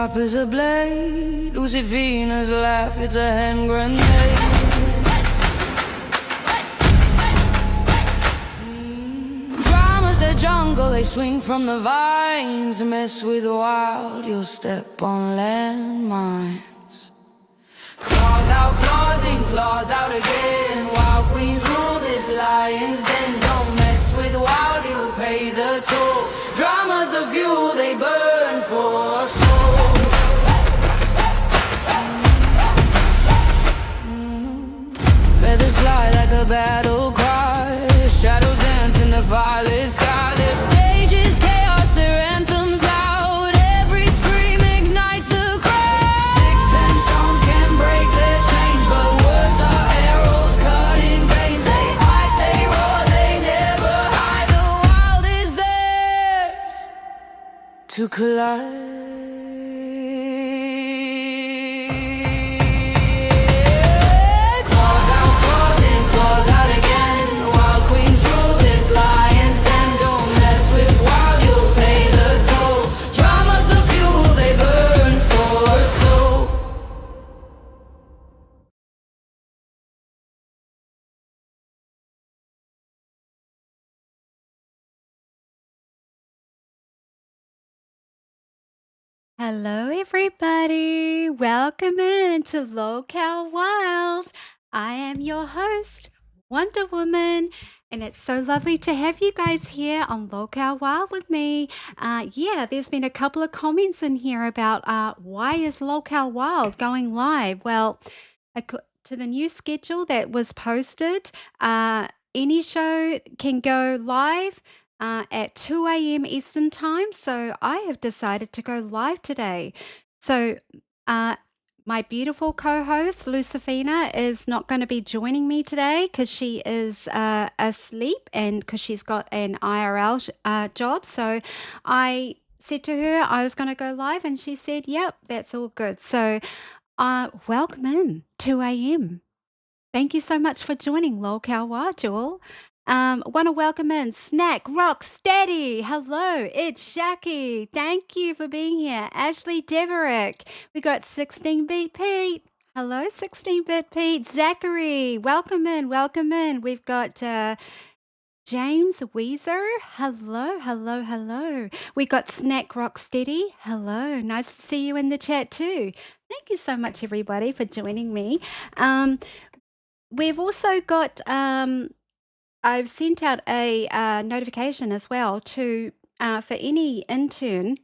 sharp as a blade. Lucifina's laugh, it's a hand grenade. Drama's a jungle, they swing from the vines. Mess with wild, you'll step on landmines. Claws out, claws in, claws out again. Wild queens rule this lion's den. Don't mess with wild, you'll pay the toll. Drama's the fuel they burn for soul. Feathers fly like a battle cry. Shadows dance in the fireless sky. Their stage is chaos, their anthem's loud. Every scream ignites the crowd. Sticks and stones can break their chains, but words are arrows cutting veins. They fight, they roar, they never hide. The wild is theirs to collide. Claws out, claws in, claws out again. Wild queens rule this lion's den. Don't mess with wild, you'll pay the toll. Drama's the fuel they burn for soul. Hello, everybody. Welcome in to Lolcow Wild. I am your host, Wonder Woman, and it's so lovely to have you guys here on Lolcow Wild with me. There's been a couple of comments in here about why is Lolcow Wild going live? Well, to the new schedule that was posted, any show can go live at 2 a.m. Eastern Time. So I have decided to go live today. So my beautiful co-host, Lucifina, is not going to be joining me today because she is asleep and because she's got an IRL job. So I said to her I was going to go live and she said, yep, that's all good. So welcome in, 2 a.m. Thank you so much for joining Lolcow Wild, y'all. Want to welcome in Snack Rock Steady. Hello, it's Shaki. Thank you for being here. Ashley Deverick. We got 16-Bit Pete. Hello, 16-Bit Pete. Zachary. Welcome in. Welcome in. We've got James Weezer. Hello, hello, hello. We got Snack Rock Steady. Hello. Nice to see you in the chat too. Thank you so much, everybody, for joining me. We've also got I've sent out a notification as well to for any intern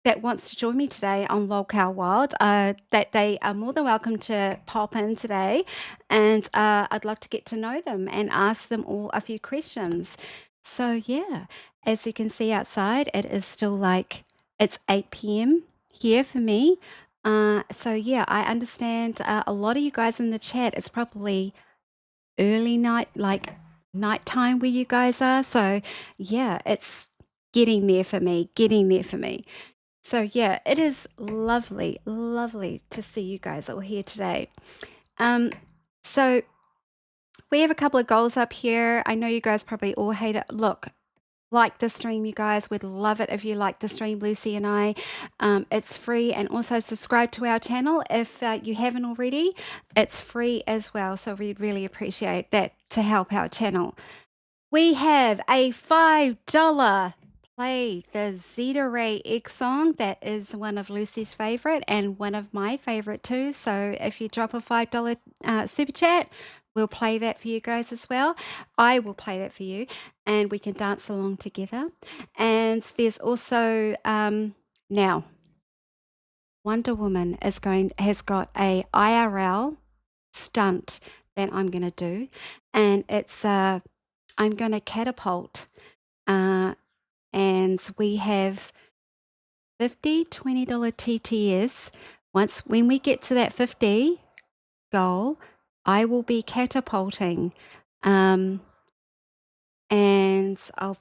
that wants to join me today on Lolcow Wild, that they are more than welcome to pop in today, and I'd love to get to know them and ask them all a few questions. So yeah, as you can see outside, it is still it's 8 p.m. here for me. So yeah, I understand a lot of you guys in the chat, it's probably early night, nighttime where you guys are. So yeah, it's getting there for me. So yeah, it is lovely to see you guys all here today. So we have a couple of goals up here. I know you guys probably all hate it. Look, like the stream, you guys. We'd love it if you like the stream, Lucy and I. It's free, and also subscribe to our channel if you haven't already. It's free as well, so we'd really appreciate that to help our channel. We have a $5 play the Zeta Ray X song. That is one of Lucy's favorite and one of my favorite too. So if you drop a $5 super chat, we'll play that for you guys as well. I will play that for you, and we can dance along together. And there's also now Wonder Woman has got a IRL stunt that I'm going to do, and it's I'm going to catapult, and we have $50, $20 TTS. When we get to that 50 goal, I will be catapulting, and I'll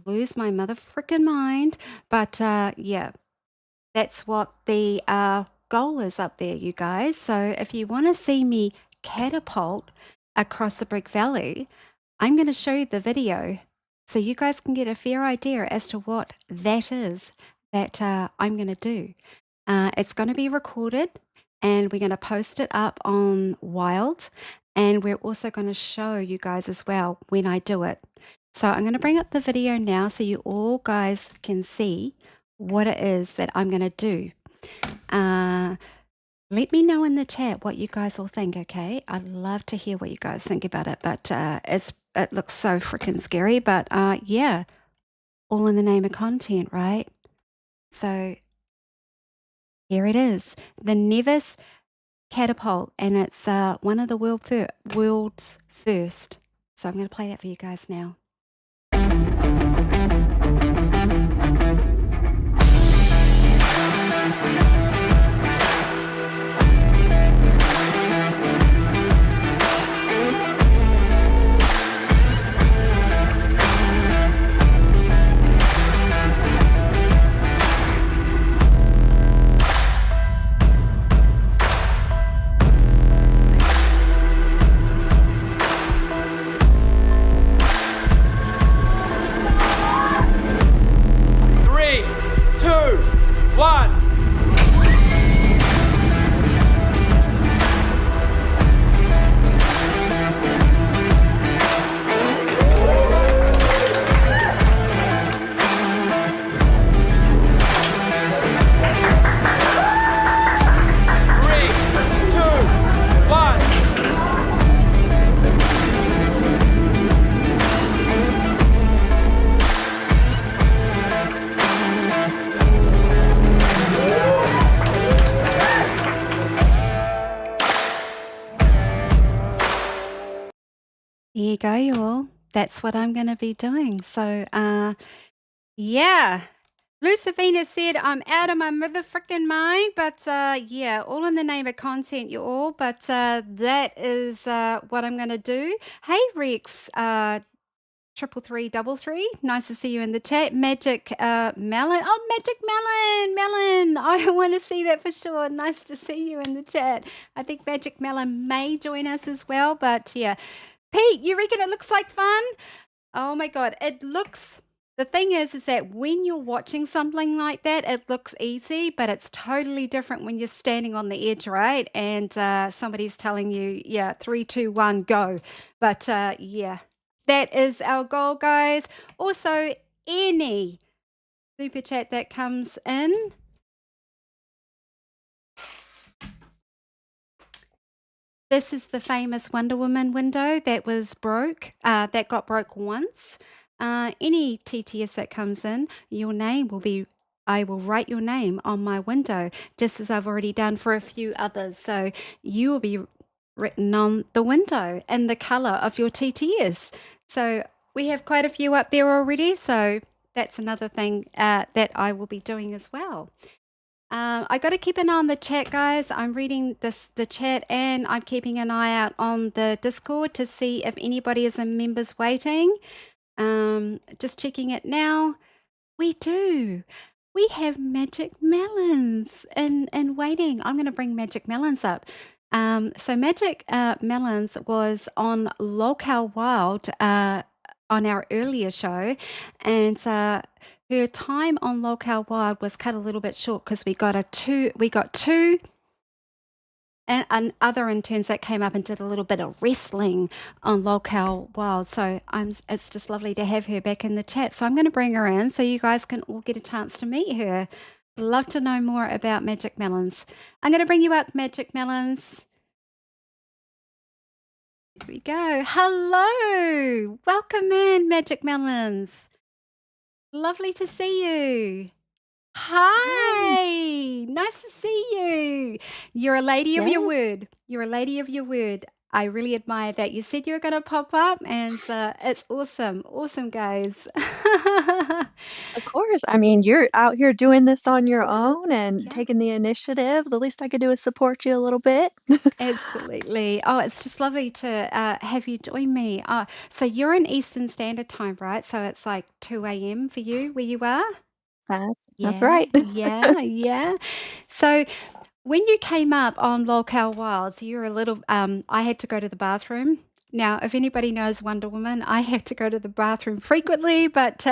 lose my mother frickin' mind. But yeah, that's what the goal is up there, you guys. So if you want to see me catapult across the Brick Valley, I'm going to show you the video so you guys can get a fair idea as to what that is. that I'm going to do. It's going to be recorded and we're going to post it up on Wild. And we're also going to show you guys as well when I do it. So I'm going to bring up the video now so you all guys can see what it is that I'm going to do. Let me know in the chat what you guys all think, okay? I'd love to hear what you guys think about it, but it looks so freaking scary. But yeah, all in the name of content, right? So here it is, the Nevis catapult, and it's one of the world's first. So I'm going to play that for you guys now. There you go, you all. That's what I'm going to be doing. So, yeah. Lucifina said, I'm out of my motherfucking mind, but yeah, all in the name of content, you all. But that is what I'm going to do. Hey, Rex, 33333. Nice to see you in the chat. Magic Melon. Oh, Magic Melon. I want to see that for sure. Nice to see you in the chat. I think Magic Melon may join us as well, but yeah. Pete, you reckon it looks like fun? Oh my God, it looks, the thing is that when you're watching something like that, it looks easy, but it's totally different when you're standing on the edge, right? And somebody's telling you, yeah, 3, 2, 1, go. But yeah, that is our goal, guys. Also, any super chat that comes in, this is the famous Wonder Woman window that was broke, that got broke once. Any TTS that comes in, your name will be, I will write your name on my window, just as I've already done for a few others. So you will be written on the window and the color of your TTS. So we have quite a few up there already. So that's another thing that I will be doing as well. I got to keep an eye on the chat, guys. I'm reading the chat and I'm keeping an eye out on the Discord to see if anybody is in members waiting. Just checking it now. We do. We have Magic Melons in waiting. I'm going to bring Magic Melons up. So Magic Melons was on Lolcow Wild on our earlier show, and her time on Lolcow Wild was cut a little bit short because we got two and other interns that came up and did a little bit of wrestling on Lolcow Wild. So it's just lovely to have her back in the chat. So I'm going to bring her in so you guys can all get a chance to meet her. Love to know more about Magic Melons. I'm going to bring you up, Magic Melons. Here we go. Hello. Welcome in, Magic Melons. Lovely to see you. Hi. Nice to see you. You're a lady of your word. You're a lady of your word. I really admire that. You said you were going to pop up, and it's awesome. Awesome, guys. Of course. I mean, you're out here doing this on your own and taking the initiative. The least I could do is support you a little bit. Absolutely. Oh, it's just lovely to have you join me. So you're in Eastern Standard Time, right? So it's like 2 a.m. for you where you are? That's right. Yeah. So when you came up on Lolcow Wilds, you were a little, I had to go to the bathroom. Now, if anybody knows Wonder Woman, I have to go to the bathroom frequently, but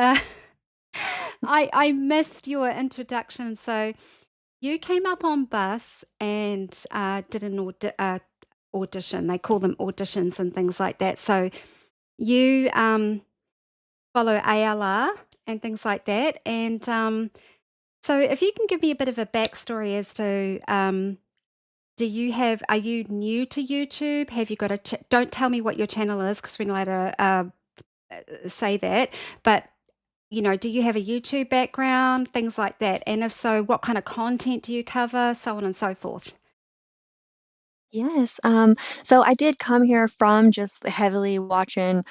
I missed your introduction. So you came up on bus and did an audition. They call them auditions and things like that. So you follow ALR and things like that. And so if you can give me a bit of a backstory as to are you new to YouTube? Have you got don't tell me what your channel is because we're not allowed to say that. But do you have a YouTube background, things like that? And if so, what kind of content do you cover, so on and so forth? Yes, so I did come here from just heavily watching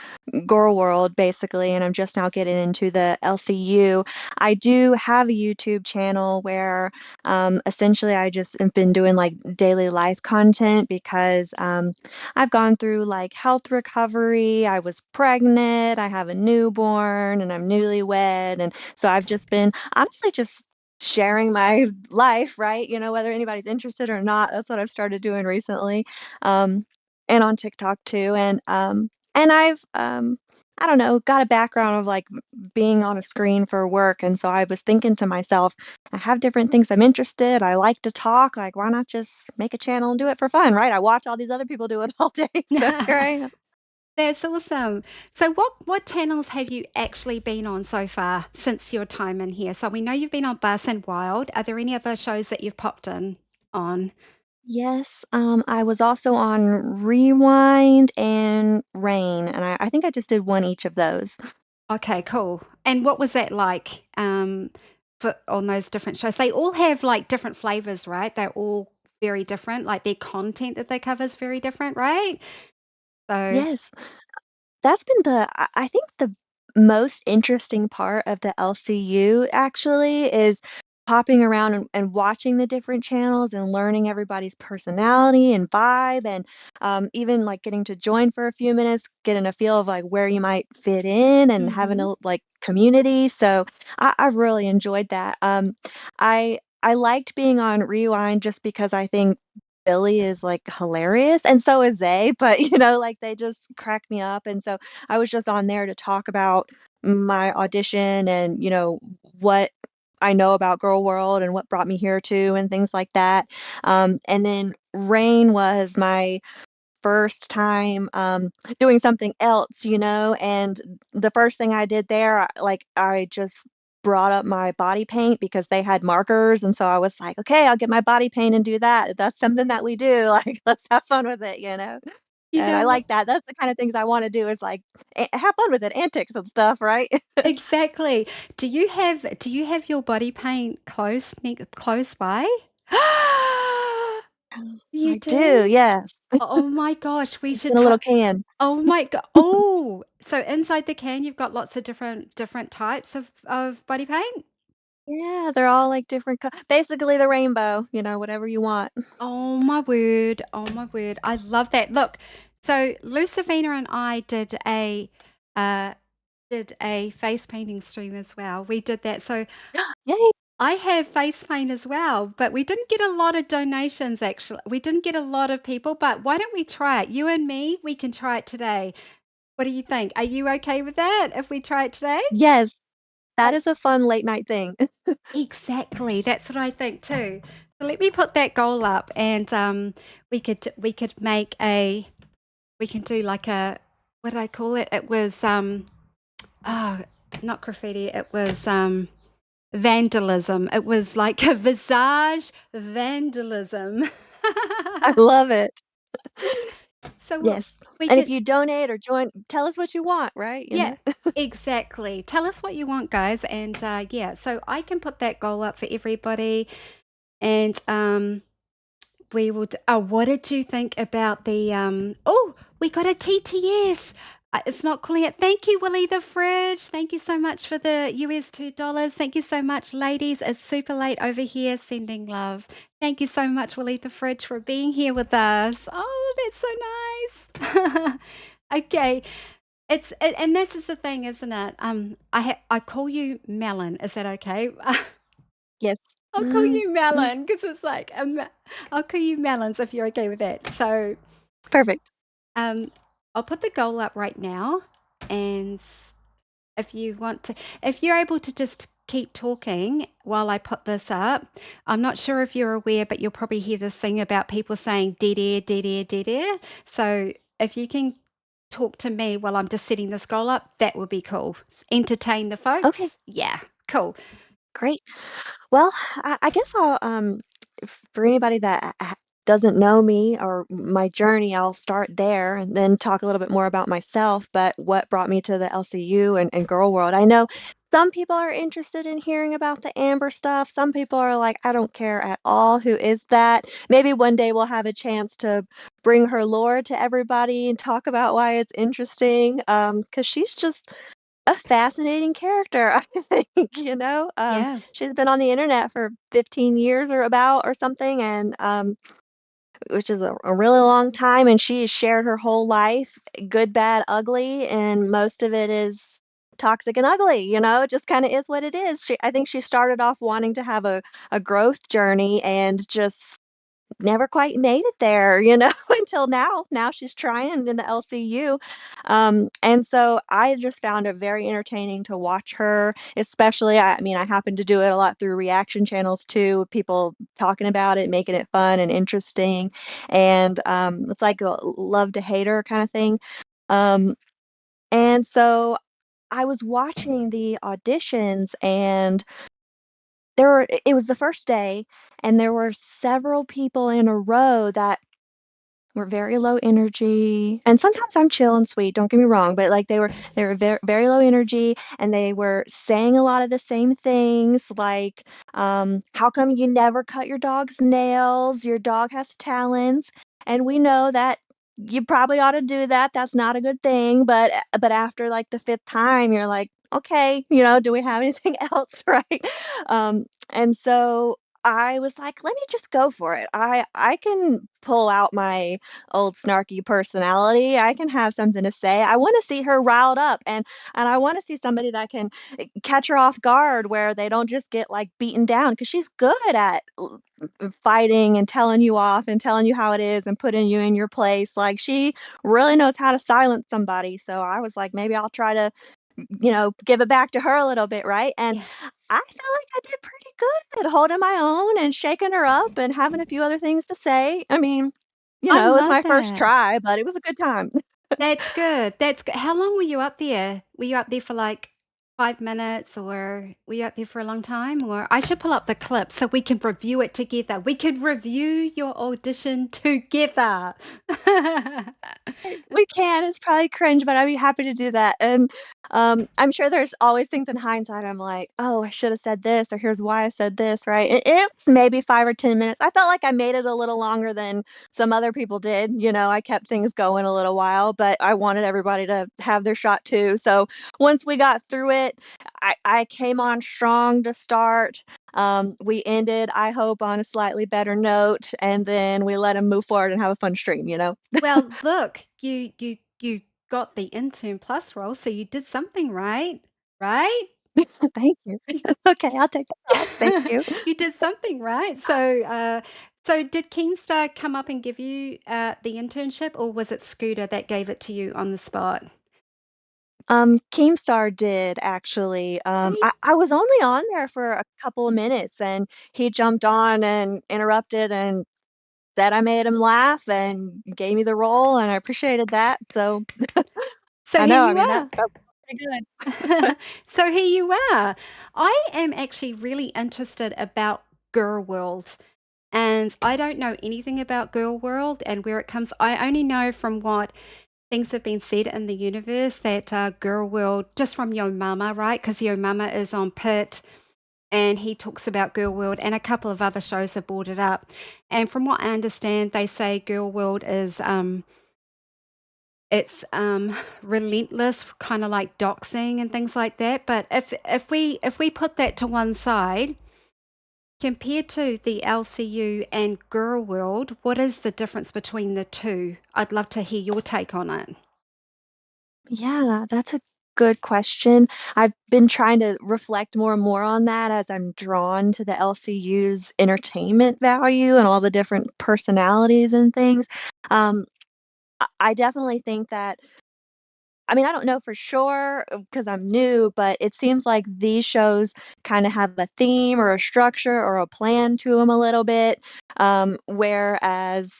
Girl World, basically, and I'm just now getting into the LCU. I do have a YouTube channel where, essentially, I just have been doing, like, daily life content because, I've gone through, like, health recovery, I was pregnant, I have a newborn, and I'm newlywed, and so I've just been honestly just sharing my life, right? Whether anybody's interested or not, that's what I've started doing recently, um, and on TikTok too, and I've, I don't know, got a background of, like, being on a screen for work, and so I was thinking to myself, I have different things I'm interested, I like to talk, like, why not just make a channel and do it for fun, right? I watch all these other people do it all day, so here I am. That's awesome. So what channels have you actually been on so far since your time in here? So we know you've been on Bus and Wild. Are there any other shows that you've popped in on? Yes, I was also on Rewind and Rain, and I think I just did 1 each of those. Okay, cool. And what was that like for on those different shows? They all have like different flavors, right? They're all very different. Like their content that they cover is very different, right? So, Yes. That's been I think the most interesting part of the LCU actually is popping around and watching the different channels and learning everybody's personality and vibe and, even, like, getting to join for a few minutes, getting a feel of, like, where you might fit in and having mhm. a, like, community, so I've really enjoyed that. I liked being on Rewind just because I think Billy is, like, hilarious, and so is Zay, but, like, they just crack me up, and so I was just on there to talk about my audition and, what I know about Girl World and what brought me here too and things like that. And then Rain was my first time, doing something else, and the first thing I did there, I just brought up my body paint because they had markers, and so I was like, "Okay, I'll get my body paint and do that. That's something that we do, like, let's have fun with it?" You And I know like what? that. That's the kind of things I wanna do is, like, have fun with it, antics and stuff, right? Exactly. Do you have your body paint close by? You I do, do? yes. Oh my gosh, we It's should in a little can. oh my god. Oh, so inside the can you've got lots of different types of body paint? Yeah, they're all, like, different basically the rainbow, whatever you want. Oh my word. Oh my word. I love that. Look, so Lucifina and I uh did a face painting stream as well. We did that. So Yay. I have face paint as well, but we didn't get a lot of donations actually. We didn't get a lot of people, but why don't we try it? You and me, we can try it today. What do you think? Are you okay with that if we try it today? Yes, that Oh, is a fun late night thing. exactly. That's what I think too. So let me put that goal up and we could make a we can do like a what did I call it? It was oh, not graffiti. It was vandalism. It was like a visage vandalism. I love it. So Yes, we and if could, you donate or join, tell us what you want, right, yeah, exactly. Tell us what you want, guys. And yeah, so I can put that goal up for everybody. And we will. Oh, what did you think about the? Oh, we got a TTS. It's not calling it. Thank you, Willie the Fridge. Thank you so much for the US $2. Thank you so much, ladies. It's super late over here. Sending love. Thank you so much, Willie the Fridge, for being here with us. Oh, that's so nice. Okay, and this is the thing, isn't it? I call you Melon. Is that okay? Yes. I'll call you Melon because it's like I'll call you Melons if you're okay with that. So, Perfect. um, I'll put the goal up right now, and if you want to, if you're able to just keep talking while I put this up. I'm not sure if you're aware, but you'll probably hear this thing about people saying dead air, dead air, dead air. So if you can talk to me while I'm just setting this goal up, that would be cool. Entertain the Okay, folks. Yeah, cool. great. Well, I guess for anybody that doesn't know me or my journey, I'll start there and then talk a little bit more about myself. But what brought me to the LCU and Girl World? I know some people are interested in hearing about the Amber stuff. Some people are like, I don't care at all. Who is that? Maybe one day we'll have a chance to bring her lore to everybody and talk about why it's interesting. Because she's just a fascinating character, I think, you know? Yeah. She's been on the internet for 15 years or about or something, and which is a really long time, and she has shared her whole life, good, bad, ugly, and most of it is toxic and ugly, you know? It just kind of is what it is. I think she started off wanting to have a growth journey and just never quite made it there, you know, until now. Now she's trying in the LCU. And so I just found it very entertaining to watch her, especially, I mean, I happen to do it a lot through reaction channels too, people talking about it, making it fun and interesting. And it's like a love to hate her kind of thing. Um, and so I was watching the auditions and it was the first day and there were several people in a row that were very low energy, and sometimes I'm chill and sweet, don't get me wrong, but, like, they were very low energy, and they were saying a lot of the same things, like, "How come you never cut your dog's nails? Your dog has talons, and we know that you probably ought to do that, that's not a good thing," but after, like, the 5th time, you're like, "Okay, you know, do we have anything else?" Right? And so I was like, "Let me just go for it. I can pull out my old snarky personality. I can have something to say. I wanna see her riled up, and I wanna see somebody that can, catch her off guard where they don't just get, like, beaten down because she's good at fighting and telling you off and telling you how it is and putting you in your place. Like, she really knows how to silence somebody, so I was like, "Maybe I'll try to, you know, give it back to her a little bit," right? And Yeah. I feel like I did pretty good at holding my own and shaking her up and having a few other things to say. I mean, you I know, it was love my first that. try, but it was a good time. That's good. That's good. How long were you up there? Were you up there for like 5 minutes or were you up there for a long time? Or I should pull up the clip so we can review it together. We could review your audition together. We can, it's probably cringe, but I'd be happy to do that, and, I'm sure there's always things in hindsight I'm like, "Oh, I shoulda said this," or "Here's why I said this," right? It's maybe 5 or 10 minutes. I felt like I made it a little longer than some other people did, you know, I kept things going a little while, but I wanted everybody to have their shot too, so once we got through it, I came on strong to start. We ended, I hope, on a slightly better note, and then we let them move forward and have a fun stream, you know? Well, look, you got the intern plus role, so you did something right, right? Thank you. Okay, I'll take the props, thank you. You did something right. So did Keemstar come up and give you the internship, or was it Scooter that gave it to you on the spot? Keemstar did actually, See? I was only on there for a couple of minutes, and he jumped on and interrupted and said I made him laugh and gave me the role, and I appreciated that, so So I here know, I you mean, that are. felt pretty good. So here you are. I am actually really interested about Girl World. And I don't know anything about Girl World and where it comes. I only know from what things have been said in the universe that Girl World, just from Yo Mama, right? Because Yo Mama is on Pit and he talks about Girl World, and a couple of other shows have brought it up. And from what I understand, they say Girl World is it's relentless, kind of like doxing and things like that. But if we put that to one side, compared to the LCU and Girl World, what is the difference between the two? I'd love to hear your take on it. Yeah, that's a good question. I've been trying to reflect more and more on that as I'm drawn to the LCU's entertainment value and all the different personalities and things. Um, I definitely think that I mean, I don't know for sure because I'm new, but it seems like these shows kinda have a theme or a structure or a plan to them a little bit, whereas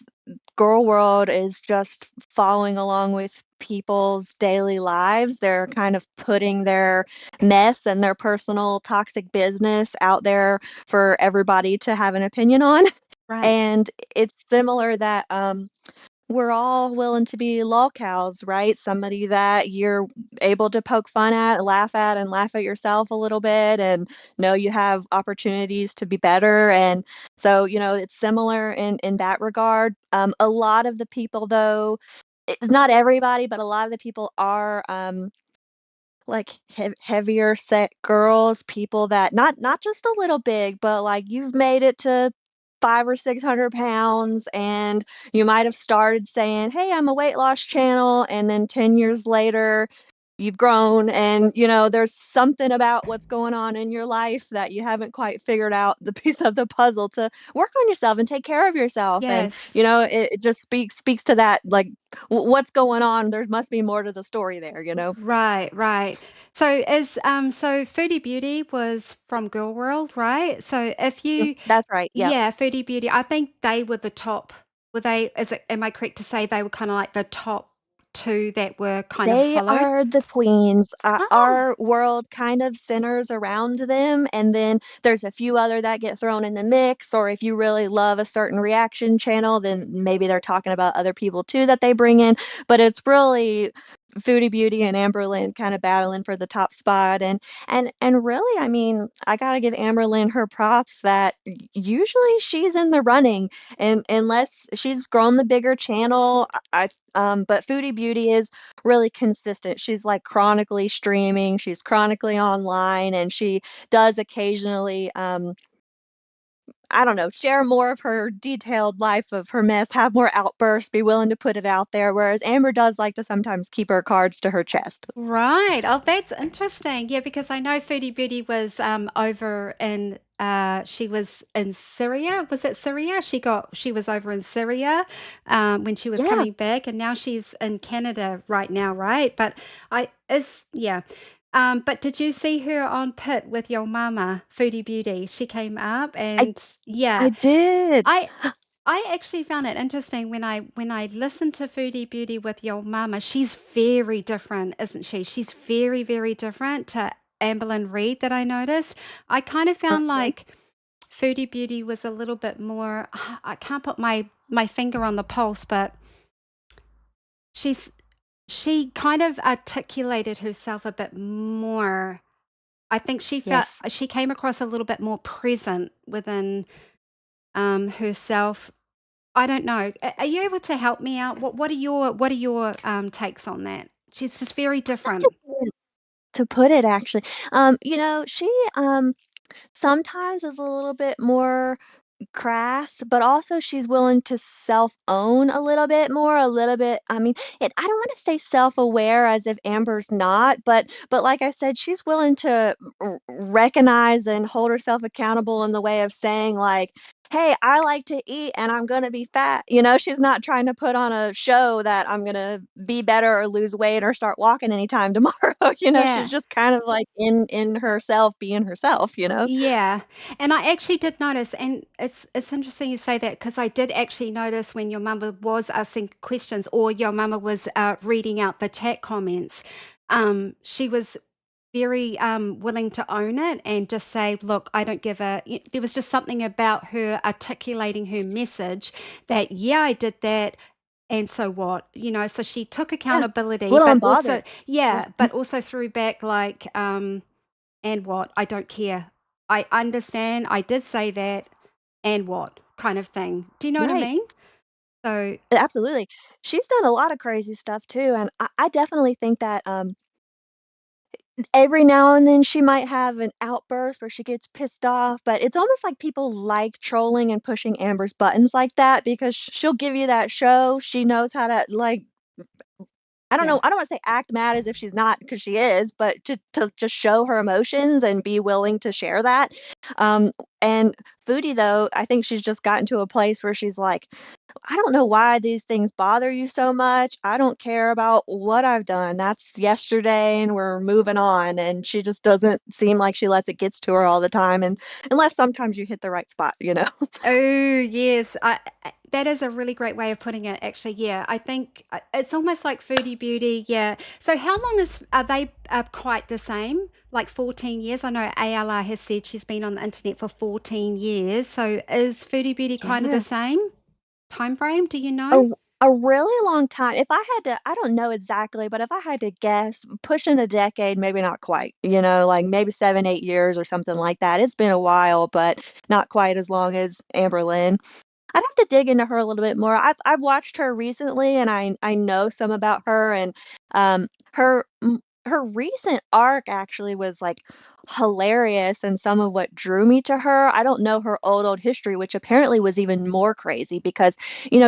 Girl World is just following along with people's daily lives. They're kind of putting their mess and their personal toxic business out there for everybody to have an opinion on. Right. And it's similar that, we're all willing to be lolcows, right? Somebody that you're able to poke fun at, and laugh at yourself a little bit and know you have opportunities to be better. And so, it's similar in that regard. A lot of the people, though, it's not everybody, but a lot of the people are like heavier set girls, people that not just a little big, but like you've made it to 5 or 600 pounds, and you might have started saying, "Hey, I'm a weight loss channel," and then 10 years later, you've grown, and there's something about what's going on in your life that you haven't quite figured out the piece of the puzzle to work on yourself and take care of yourself. And Yes. it just speaks to that, like, what's going on. There must be more to the story there. Right, right. So Foodie Beauty was from Girl World, right? So if you That's right, yep. yeah, Foodie Beauty, I think they were the top. Were they is it am I correct to say they were kinda like the top 2 that were kind of They followed? are the queens. Oh, Our world kind of centers around them, and then there's a few other that get thrown in the mix, or if you really love a certain reaction channel, then maybe they're talking about other people too that they bring in, but it's really Foodie Beauty and Amberlynn kinda battling for the top spot, and really, I mean, I gotta give Amberlynn her props that usually she's in the running, and unless she's grown the bigger channel, but Foodie Beauty is really consistent. She's, like, chronically streaming, she's chronically online, and she does occasionally, I don't know, share more of her detailed life of her mess, have more outbursts, be willing to put it out there, whereas Amber does like to sometimes keep her cards to her chest. right. Oh, that's interesting. Yeah, because I know Foodie Beauty was, over in, she was in Syria. Was it Syria? She was over in Syria, when she was Yeah, coming back, and now she's in Canada right now, right? But I is yeah. But did you see her on Pit with your mama, Foodie Beauty? She came up I and I yeah, did. I I actually found it interesting when I listened to Foodie Beauty with your mama. She's very different, isn't she? She's very, very different to Amberlyn Reed that I noticed. I kind of found Mhm. like Foodie Beauty was a little bit more I can't put my finger on the pulse, but she's she kind of articulated herself a bit more. I think Yes. she came across a little bit more present within herself. I don't know. Are you able to help me out? What are your takes on that? She's just very That's a different. good way to put it, actually. She, sometimes is a little bit more crass, but also she's willing to self-own a little bit more, a little bit, I mean, I don't wanna say self-aware as if Amber's not, but like I said, she's willing to recognize and hold herself accountable in the way of saying, like, "Hey, I like to eat and I'm gonna be fat," She's not trying to put on a show that I'm gonna be better or lose weight or start walking anytime tomorrow, She's Yeah. just kind of, like, in herself being herself. Yeah. And I actually did notice, and it's interesting you say that because I did actually notice when your mama was asking questions or your mama was reading out the chat comments. She was very willing to own it and just say, "Look, I don't give a." There was just something about her articulating her message that, yeah, I did that, and so what? So she took Yeah. A accountability, little but also, unbothered. Yeah. yeah, but also threw back like, and what? I don't care. I understand. I did say that, and what? Kind of thing. Do you know what I Right. mean? So, Absolutely. She's done a lot of crazy stuff too, and I definitely think that, every now and then she might have an outburst where she gets pissed off, but it's almost like people like trolling and pushing Amber's buttons like that because she'll give you that show. She knows how to, like, Yeah. I don't wanna say act mad as if she's not, because she is, but to just show her emotions and be willing to share that. Um, and Foodie, though, I think she's just gotten to a place where she's like, "I don't know why these things bother you so much. I don't care about what I've done. That's yesterday, and we're moving on." And she just doesn't seem like she lets it gets to her all the time, and unless sometimes you hit the right spot, you know? Oh, yes. That is a really great way of putting it, actually. Yeah, I think it's almost like Foodie Beauty. Yeah. So, how long are they quite the same? Like 14 years? I know ALR has said she's been on the internet for 14 years. So, is Foodie Beauty kind of the Yeah. same time frame? Do you A know? r a really long time. If I had to, I don't know exactly, but if I had to guess, pushing a decade, maybe not quite, like maybe 7, 8 years or something like that. It's been a while, but not quite as long as Amberlynn. I'd have to dig into her a little bit more. I've watched her recently, and I know some about her, and her her recent arc actually was like hilarious, and some of what drew me to her. I don't know her old history, which apparently was even more crazy because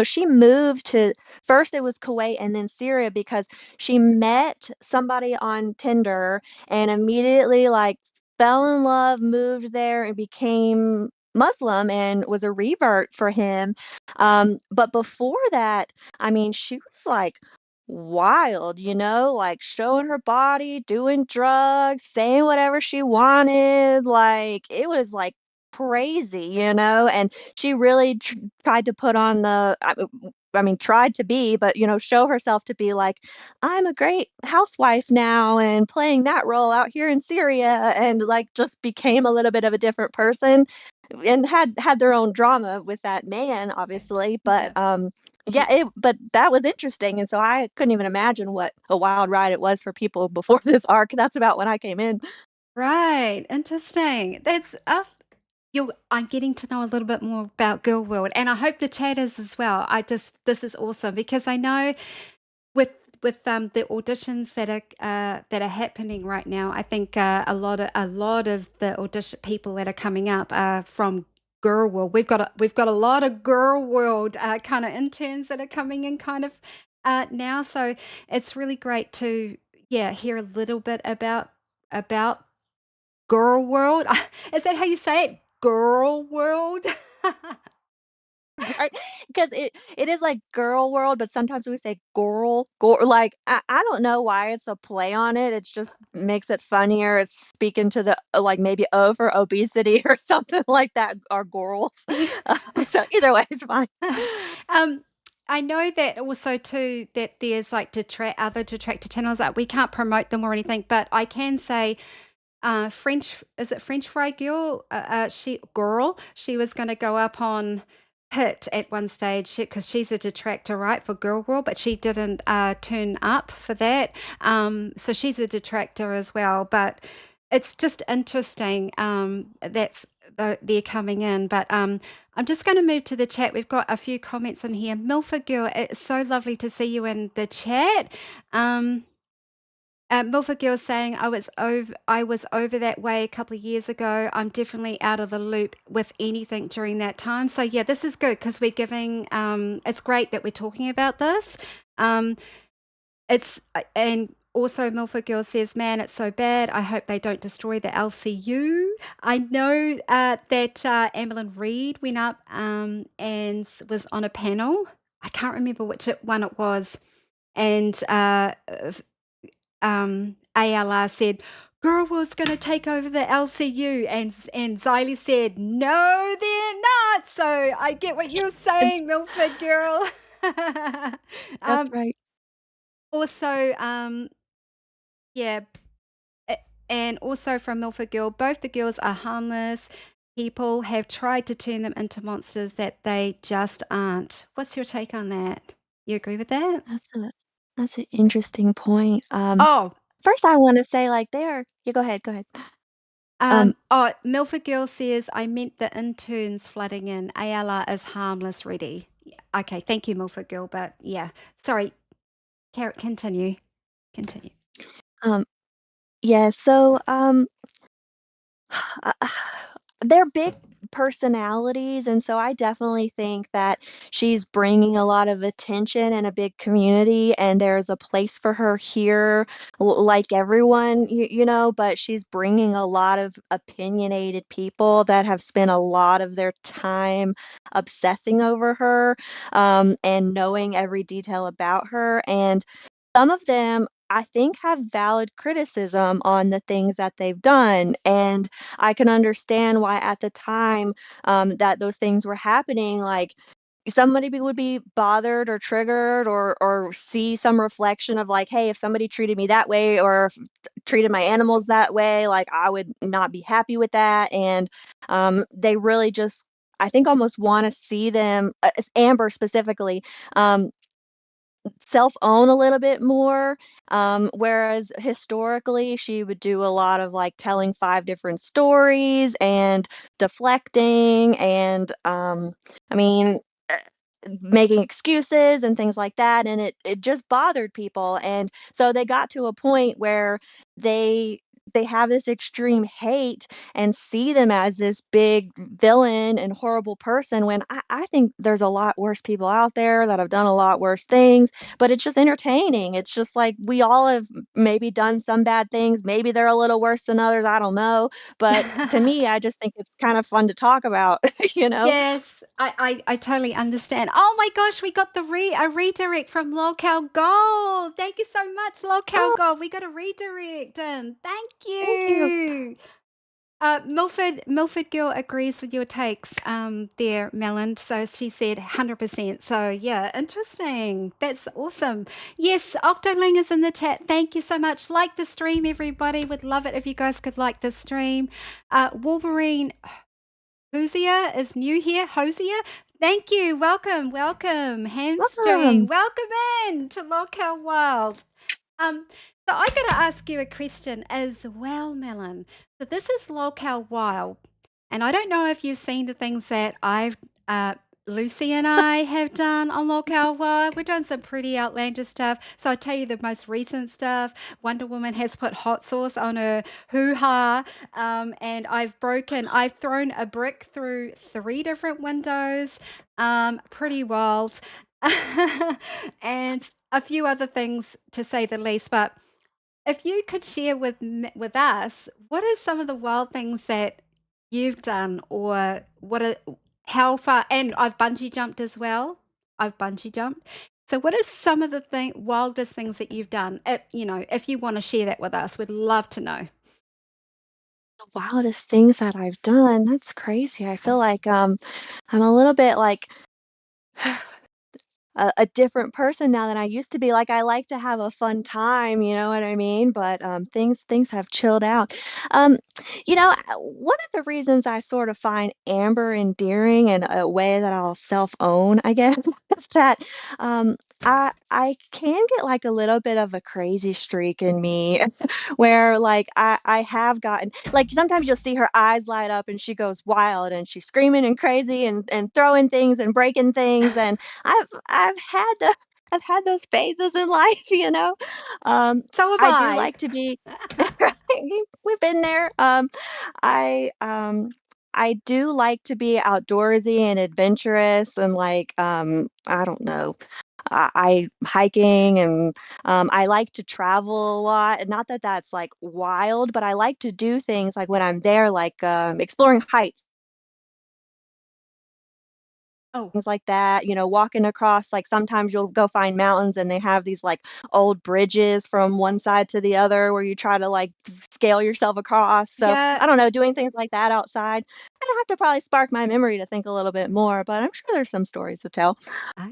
she moved to, first it was Kuwait and then Syria, because she met somebody on Tinder and immediately like fell in love, moved there, and became Muslim and was a revert for him. But before that, I mean, she was like wild, like showing her body, doing drugs, saying whatever she wanted. Like it was like crazy, and she really tried to put on I mean, tried to be, but show herself to be like, I'm a great housewife now and playing that role out here in Syria, and like just became a little bit of a different person and had their own drama with that man, obviously, but, Yeah. yeah, but that was interesting, and so I couldn't even imagine what a wild ride it was for people before this arc. That's about when I came in. Right. Interesting. I'm getting to know a little bit more about Girl World, and I hope the chat is as well. This is awesome because I know with the auditions that are happening right now, I think a lot of the audition people that are coming up are from Girl World. We've got a lot of Girl World kind of interns that are coming in kind of now, so it's really great to hear a little bit about Girl World. Is that how you say it? Girl World. Right, because it is like girl world, but sometimes we say girl, like, I don't know why it's a play on it, it's just makes it funnier, it's speaking to the, like, maybe over obesity or something like that, or girls. So either way is fine. Um, I know that also too that there's like other detractor channels that we can't promote them or anything, but I can say French is it French Fry she was going to go up on Hit at one stage because she's a detractor, right, for Girl World, but she didn't turn up for that. So she's a detractor as well, but it's just interesting that's they're coming in. But I'm just going to move to the chat. We've got a few comments in here. Milford Girl, it's so lovely to see you in the chat. Um, Milford Girl saying I was over that way a couple of years ago. I'm definitely out of the loop with anything during that time. So yeah, this is good because we're giving. It's great that we're talking about this. Um, and also Milford Girl says, "Man, it's so bad. I hope they don't destroy the LCU." I know that Amberlynn Reed went up was on a panel. I can't remember which one it was, and ALR said, "Girl was going to take over the LCU," and Xylee said, "No, they're not." So I get what you're It's saying, Milford Girl. that's um, right. also, yeah, a- and also from Milford Girl, both the girls are harmless. People have tried to turn them into monsters that they just aren't. What's your take on that? You agree with that? That's an interesting point. Oh, First I wanna say, like, yeah, go ahead. Um, Milford Girl says, "I meant the interns flooding in. ALR is harmless, ready." Yeah, okay, thank you, Milford Girl, but yeah. Sorry, continue. Continue. um, yeah, so, they're big. personalities, and so I definitely think that she's bringing a lot of attention in a big community, and there's a place for her here, like everyone, but she's bringing a lot of opinionated people that have spent a lot of their time obsessing over her, and knowing every detail about her, and some of them, I think, have valid criticism on the things that they've done, and I can understand why at the time, that those things were happening, like, would be bothered or triggered or see some reflection of like, "Hey, if somebody treated me that way or if treated my animals that way, like, I would not be happy with that," and, they really just, I think, almost wanna see them, Amber specifically, um, self-own a little bit more, whereas historically, she would do a lot of, like, telling 5 different stories and deflecting and, I mean, making excuses and things like that, and it just bothered people, and so they got to a point where they they have this extreme hate and see them as this big villain and horrible person when I think there's a lot worse people out there that have done a lot worse things, but it's just entertaining. It's just like we all have maybe done some bad things, maybe they're a little worse than others, I don't know, but to me, I just think it's kind of fun to talk about, you know? Yes, I totally understand. Oh my gosh, we got a redirect from Lolcow Gold. Thank you so much, Lolcow "Oh, Gold. We got a redirect and thank thank you." you. Milford Girl agrees with your takes, there, Melon. So she said 100%. So yeah, interesting. That's awesome. Yes, Octoling is in the chat. Thank you so much. Like the stream, everybody. Would love it if you guys could like the stream. Wolverine Hosier is new here. Hosier, thank you. Welcome, welcome. Hamstring, Welcome. welcome in to Local Wild. Um, so I got to ask you a question as well, Melon. So this is Local Wild, and I don't know if you've seen the things that Lucy and I have done on Local Wild. We've done some pretty outlandish stuff. So I'll tell you the most recent stuff. Wonder Woman has put hot sauce on her hoo-ha, and I've thrown a brick through 3 different windows. Pretty wild. And a few other things to say the least, but if you could share with us, what are some of the wild things that you've done, or how far? And I've bungee jumped as well. I've bungee jumped. So, what are some of the wildest things that you've done? If you want to share that with us, we'd love to know. The wildest things that I've done, that's crazy. I feel like, I'm a little bit like a different person now than I used to be. Like, I like to have a fun time, you know what I mean? But, things have chilled out. Um, one of the reasons I sort of find Amber endearing in a way that I'll self-own, I guess, is that, I can get, like, a little bit of a crazy streak in me where, like, I have gotten like, sometimes you'll see her eyes light up and she goes wild and she's screaming and crazy and throwing things and breaking things, and I've had I've had those phases in life, you know? So have I do I. like to be we've been there. I, I do like to be outdoorsy and adventurous and, like, I don't know, hiking and, I like to travel a lot, and not that that's, like, wild, but I like to do things, like, when I'm there, like, exploring heights. Oh, Things like that, walking across, like, sometimes you'll go find mountains and they have these, like, old bridges from one side to the other where you try to, like, scale yourself across, so, yeah. I don't know, doing things like that outside. I'd have to probably spark my memory to think a little bit more, but I'm sure there's some stories to tell.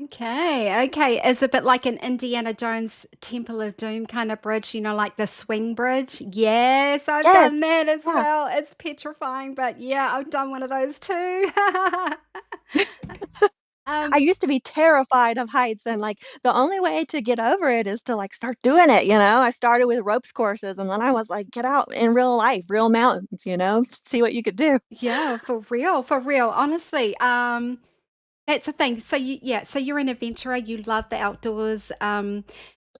Okay, okay. Is it a bit like an Indiana Jones Temple of Doom kind of bridge, like the swing bridge? Yes, I've Yes, done that as yeah. well. It's petrifying, but yeah, I've done one of those too. I Um, used to be terrified of heights, and, like, the only way to get over it is to, like, start doing it, you know? I started with ropes courses, and then I was like, "Get out in real life, real mountains," see what you could do. yeah, for real, for real. Honestly, that's the thing. So you're an adventurer. You love the outdoors. What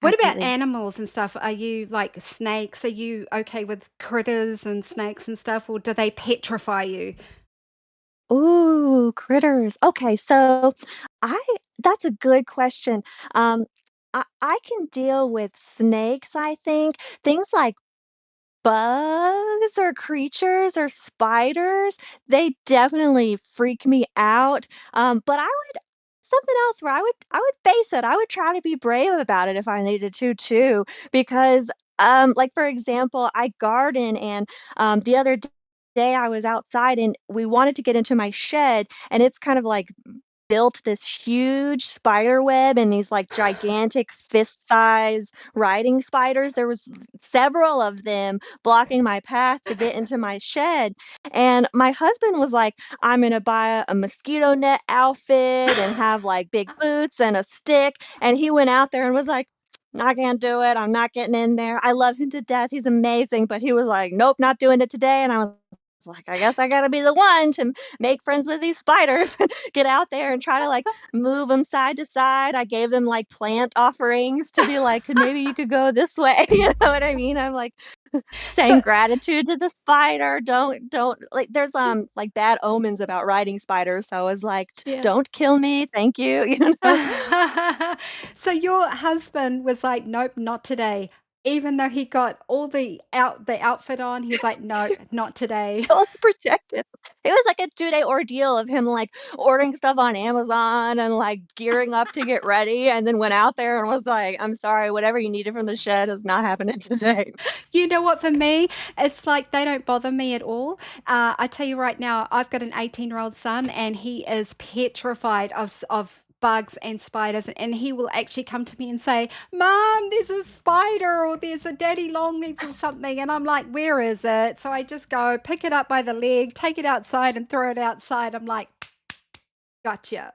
about Absolutely. animals and stuff? Are you like snakes? Are you okay with critters and snakes and stuff, or do they petrify you? Ooh, critters. Okay, so I that's a good question. Um, I can deal with snakes, I think. Things like bugs or creatures or spiders, they definitely freak me out. But I would something else where I would face it. I would try to be brave about it if I needed to too, because like for example, I garden and the other day I was outside and we wanted to get into my shed and it's kind of like built this huge spider web and these like gigantic fist size riding spiders. There was several of them blocking my path to get into my shed. And my husband was like, I'm gonna buy a mosquito net outfit and have like big boots and a stick. And he went out there and was like, I can't do it. I'm not getting in there. I love him to death. He's amazing. But he was like, nope, not doing it today. And I was like, I guess I gotta be the one to make friends with these spiders and get out there and try to like move them side to side. I gave them like plant offerings to be like, could maybe you could go this way. You know what I mean? I'm like saying So, gratitude to the spider. Don't like there's like bad omens about riding spiders. So I was like, yeah. don't kill me. Thank you. You know? So your husband was like, "Nope, not today." Even though he got all the outfit on, he was like, "No, not today." Totally protective. It was like a 2-day ordeal of him, like, ordering stuff on Amazon and, like, gearing up to get ready, and then went out there and was like, "I'm sorry, whatever you needed from the shed is not happening today." You know what? For me, it's like they don't bother me at all. I tell you right now, I've got an 18-year-old son, and he is petrified of bugs and spiders, and he will actually come to me and say, "Mom, there's a spider, or there's a daddy long legs or something," and I'm like, "Where is it?" So I just go pick it up by the leg, take it outside, and throw it outside. I'm like, "Gotcha."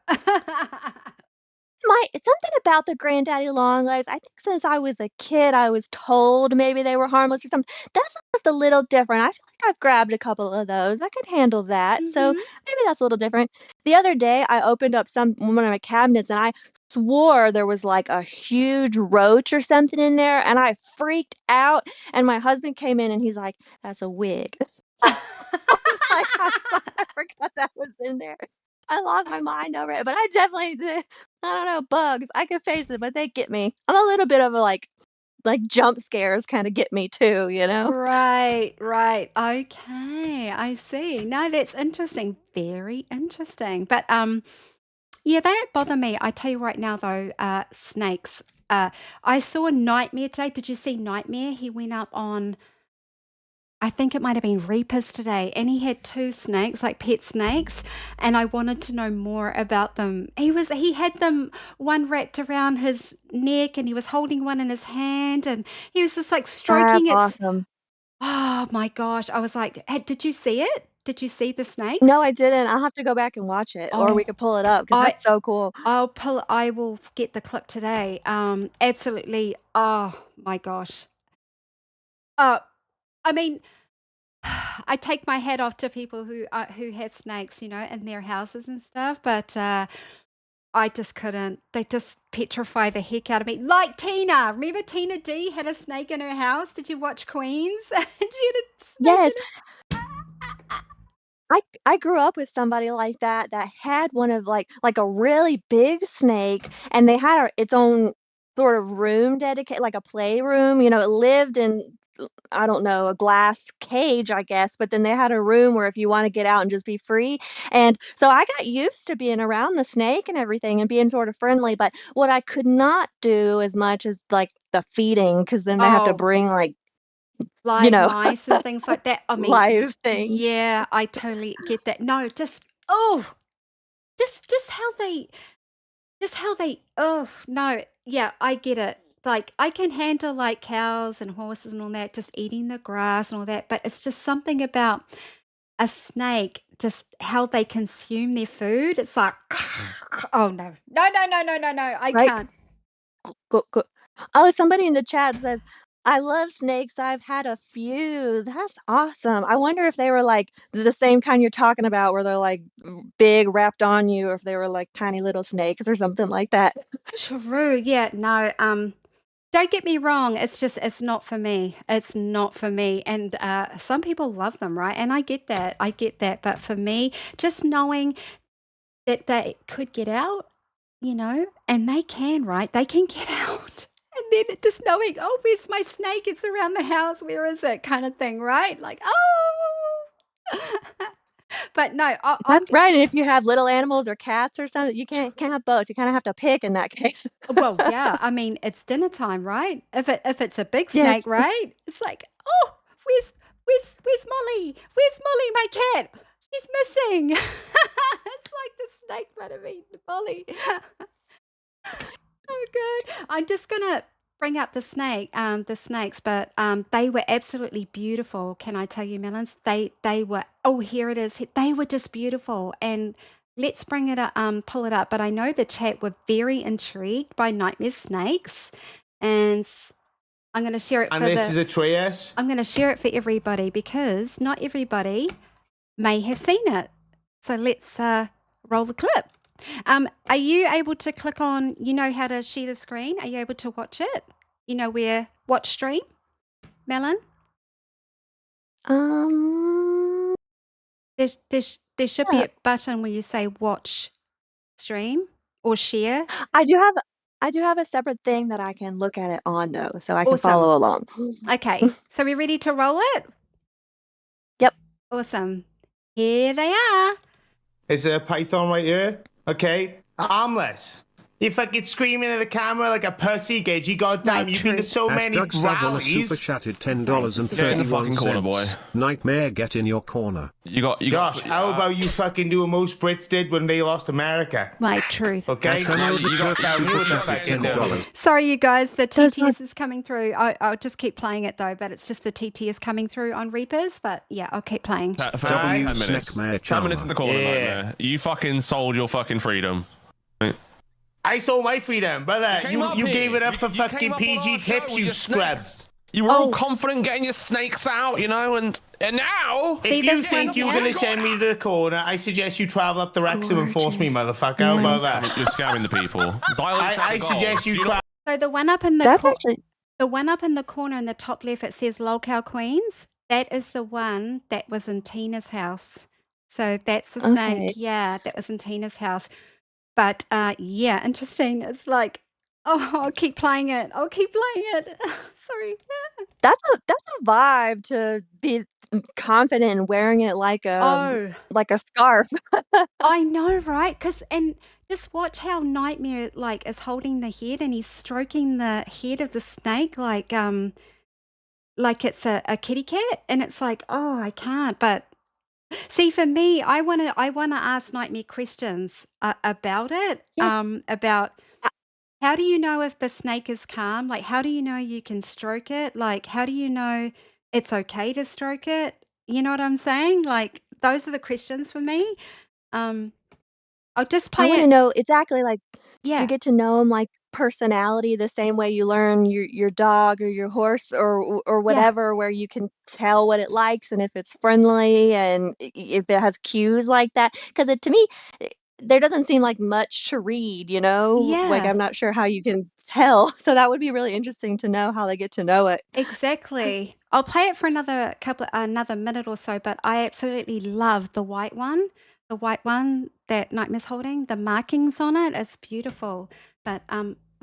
My something about the granddaddy longlegs, I think since I was a kid, I was told maybe they were harmless or something. That's just a little different. I feel like I've grabbed a couple of those. I could handle that. So Mhm. maybe that's a little different. The other day, I opened up one of my cabinets and I swore there was like a huge roach or something in there, and I freaked out. And my husband came in and he's like, "That's a wig." I was like, "I'm sorry, I forgot that was in there." I lost my mind over it, but I definitely did. I don't know, bugs, I could face it, but they get me. I'm a little bit of a, like, jump scares kinda get me too, you know? Right, right. Okay, I see. No, that's interesting. Very interesting. But yeah, they don't bother me. I tell you right now though, snakes. I saw Nightmare today. Did you see Nightmare? He went up on, I think it might have been Reapers today, and he had two snakes, like pet snakes, and I wanted to know more about them. He had them one wrapped around his neck, and he was holding one in his hand, and he was just like That's stroking its. awesome. Oh my gosh, I was like, did you see it? Did you see the No, snakes?" I didn't. I'll have to go back and watch it, or we Oh, could pull it up because I that's so cool. I will get the clip today. Absolutely. Oh my gosh. Uh, I mean, I take my hat off to people who have snakes, in their houses and stuff, but I just couldn't. They just petrify the heck out of me. Like Tina. Remember Tina D had a snake in her house? Did you watch Queens? She had a snake in Yes. her. I grew up with somebody like that had one of, like, a really big snake, and they had its own sort of room dedicated like a playroom, it lived in, I don't know, a glass cage, I guess, but then they had a room where if you wanna get out and just be free, and so I got used to being around the snake and everything and being sort of friendly, but what I could not do as much as, like, the feeding, because then they have to Oh, bring, like, you live know, mice and things like that. I mean, live things. yeah, I totally get that. No, oh, just how they oh, no, yeah, I get it. Like, I can handle, like, cows and horses and all that, just eating the grass and all that, but it's just something about a snake, just how they consume their food. It's like, oh, no. No, no, no, no, no, no, I Right? can't. Go. Oh, somebody in the chat says, "I love snakes, I've had a few." That's awesome. I wonder if they were, like, the same kind you're talking about where they're, like, big wrapped on you, or if they were, like, tiny little snakes or something like that. True, yeah, no, don't get me wrong. It's not for me. It's not for me. And some people love them, right? And I get that. I get that. But for me, just knowing that they could get out, and they can, right? They can get out. And then just knowing, oh, where's my snake? It's around the house. Where is it? Kind of thing, right? Like, oh. But no, That's right. And if you have little animals or cats or something, you can't have both. You kind of have to pick in that case. well, yeah. I mean, it's dinner time, right? If it's a big Yes. snake, right? It's like, oh, where's Molly? Where's Molly, my cat? She's missing. It's like the snake might have eaten Molly. Oh, good. I'm just gonna bring up the snakes, but they were absolutely beautiful. Can I tell you, Melons? They were. Oh, here it is. They were just beautiful. And let's bring it up, pull it up. But I know the chat were very intrigued by nightmare snakes, and I'm going to share it. And this is a Trias. I'm going to share it for everybody because not everybody may have seen it. So let's roll the clip. Are you able to click on, how to share the screen? Are you able to watch it? Where watch stream, Melon? There should be a button where you say watch stream or share. I do have a separate thing that I can look at it on though, so I can Awesome. follow along. Okay, so we're ready to roll it? Yep. Awesome. Here they are. Is there a python right here? Okay. Armless. You fucking screaming at the camera like a pussy, Gage. Goddamn, you've been to so many Doug Savile rallies. super chatted $10 Get in and the 31 fucking corner, boy. cents. Nightmare, get in your corner. Josh, how about you fucking do what most Brits did when they lost America? My truth. Okay? Nathaniel You the got Turk down super you in the chatted fucking $10. Sorry, you guys. The That's not- TTS is coming through. I'll just keep playing it though, but it's just the TTS coming through on Reapers. But yeah, I'll keep playing. For W 10 minutes. Snackmare 10 minutes in the corner, Yeah. Nightmare. You fucking sold your fucking freedom. I sold my freedom, brother. came up You here. gave it up for You came fucking up on PG our show tips, with you your scrub. snakes. You were all Oh. confident getting your snakes out, and now... See If you this think one you're here? going to send me to the corner, I suggest you travel up to Wrexham and force me, Gorgeous. motherfucker. How about that? You're scamming the people. I suggest you travel. So the one up in the That's actually the one up in the corner in the top left, it says Lolcow Queens. That is the one that was in Tina's house. So that's the snake. Okay. Yeah, that was in Tina's house. But yeah, interesting. It's like, oh, I'll keep playing it. I'll keep playing it. Sorry. that's a vibe to be confident in wearing it like Oh, a scarf. I know, right? And just watch how Nightmare is holding the head and he's stroking the head of the snake like it's a kitty cat, and it's like, oh, I can't. But see, for me, I wanna ask Nightmare questions about it. Yes. About how do you know if the snake is calm? Like, how do you know you can stroke it? Like, how do you know it's okay to stroke it? You know what I'm saying? Like, those are the questions for me. Um, I'll just I play want to it. know exactly did Yeah, you get to know him like personality the same way you learn your dog or your horse or yeah, whatever, where you can tell what it likes and if it's friendly and if it has cues like that? Because to me, there doesn't seem like much to read, Like yeah. I'm not sure how you can tell. So that would be really interesting to know how they get to know it. Exactly. I'll play it for another minute or so, but I absolutely love the white one. The white one that Nightmare's holding, the markings on it, it's beautiful. But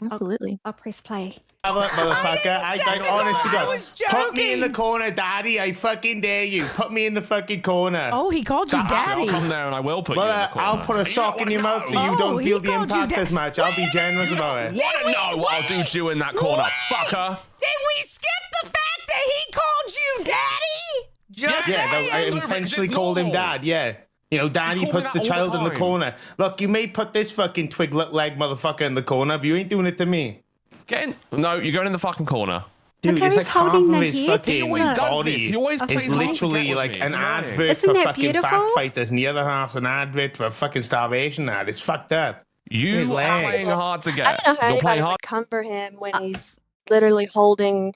Absolutely. I'll press play. Motherfucker, I honestly I God. was Put me in the joking. corner, Daddy. I fucking dare you. Put me in the fucking corner. Oh, he called you I'll daddy. come there and I will put you in the Well, corner. I'll put a sock in your mouth so you Oh, don't he feel the called you impact dad- as much. I'll be generous about it. Want to know what I'll do to you in that corner, fucker? Did we skip the fact that he called you daddy? Just Yeah, I saying. intentionally it's called him normal. Dad, yeah. Daddy call me puts that the all the child in the time. corner. Look, you may put this fucking twig-leg motherfucker in the corner, but you ain't doing it to me. Get in. No, you're going in the fucking corner. Dude, Look how it's he's like half holding of the his head. fucking He always does body this. He always It's plays is hard to literally get like with me. an It's annoying. advert Isn't for that fucking beautiful? fact fighters, and the other half's an advert for a fucking starvation ad. It's fucked up. His You are legs. playing hard to I get. don't know how You're anybody playing would hard. come for him when he's literally holding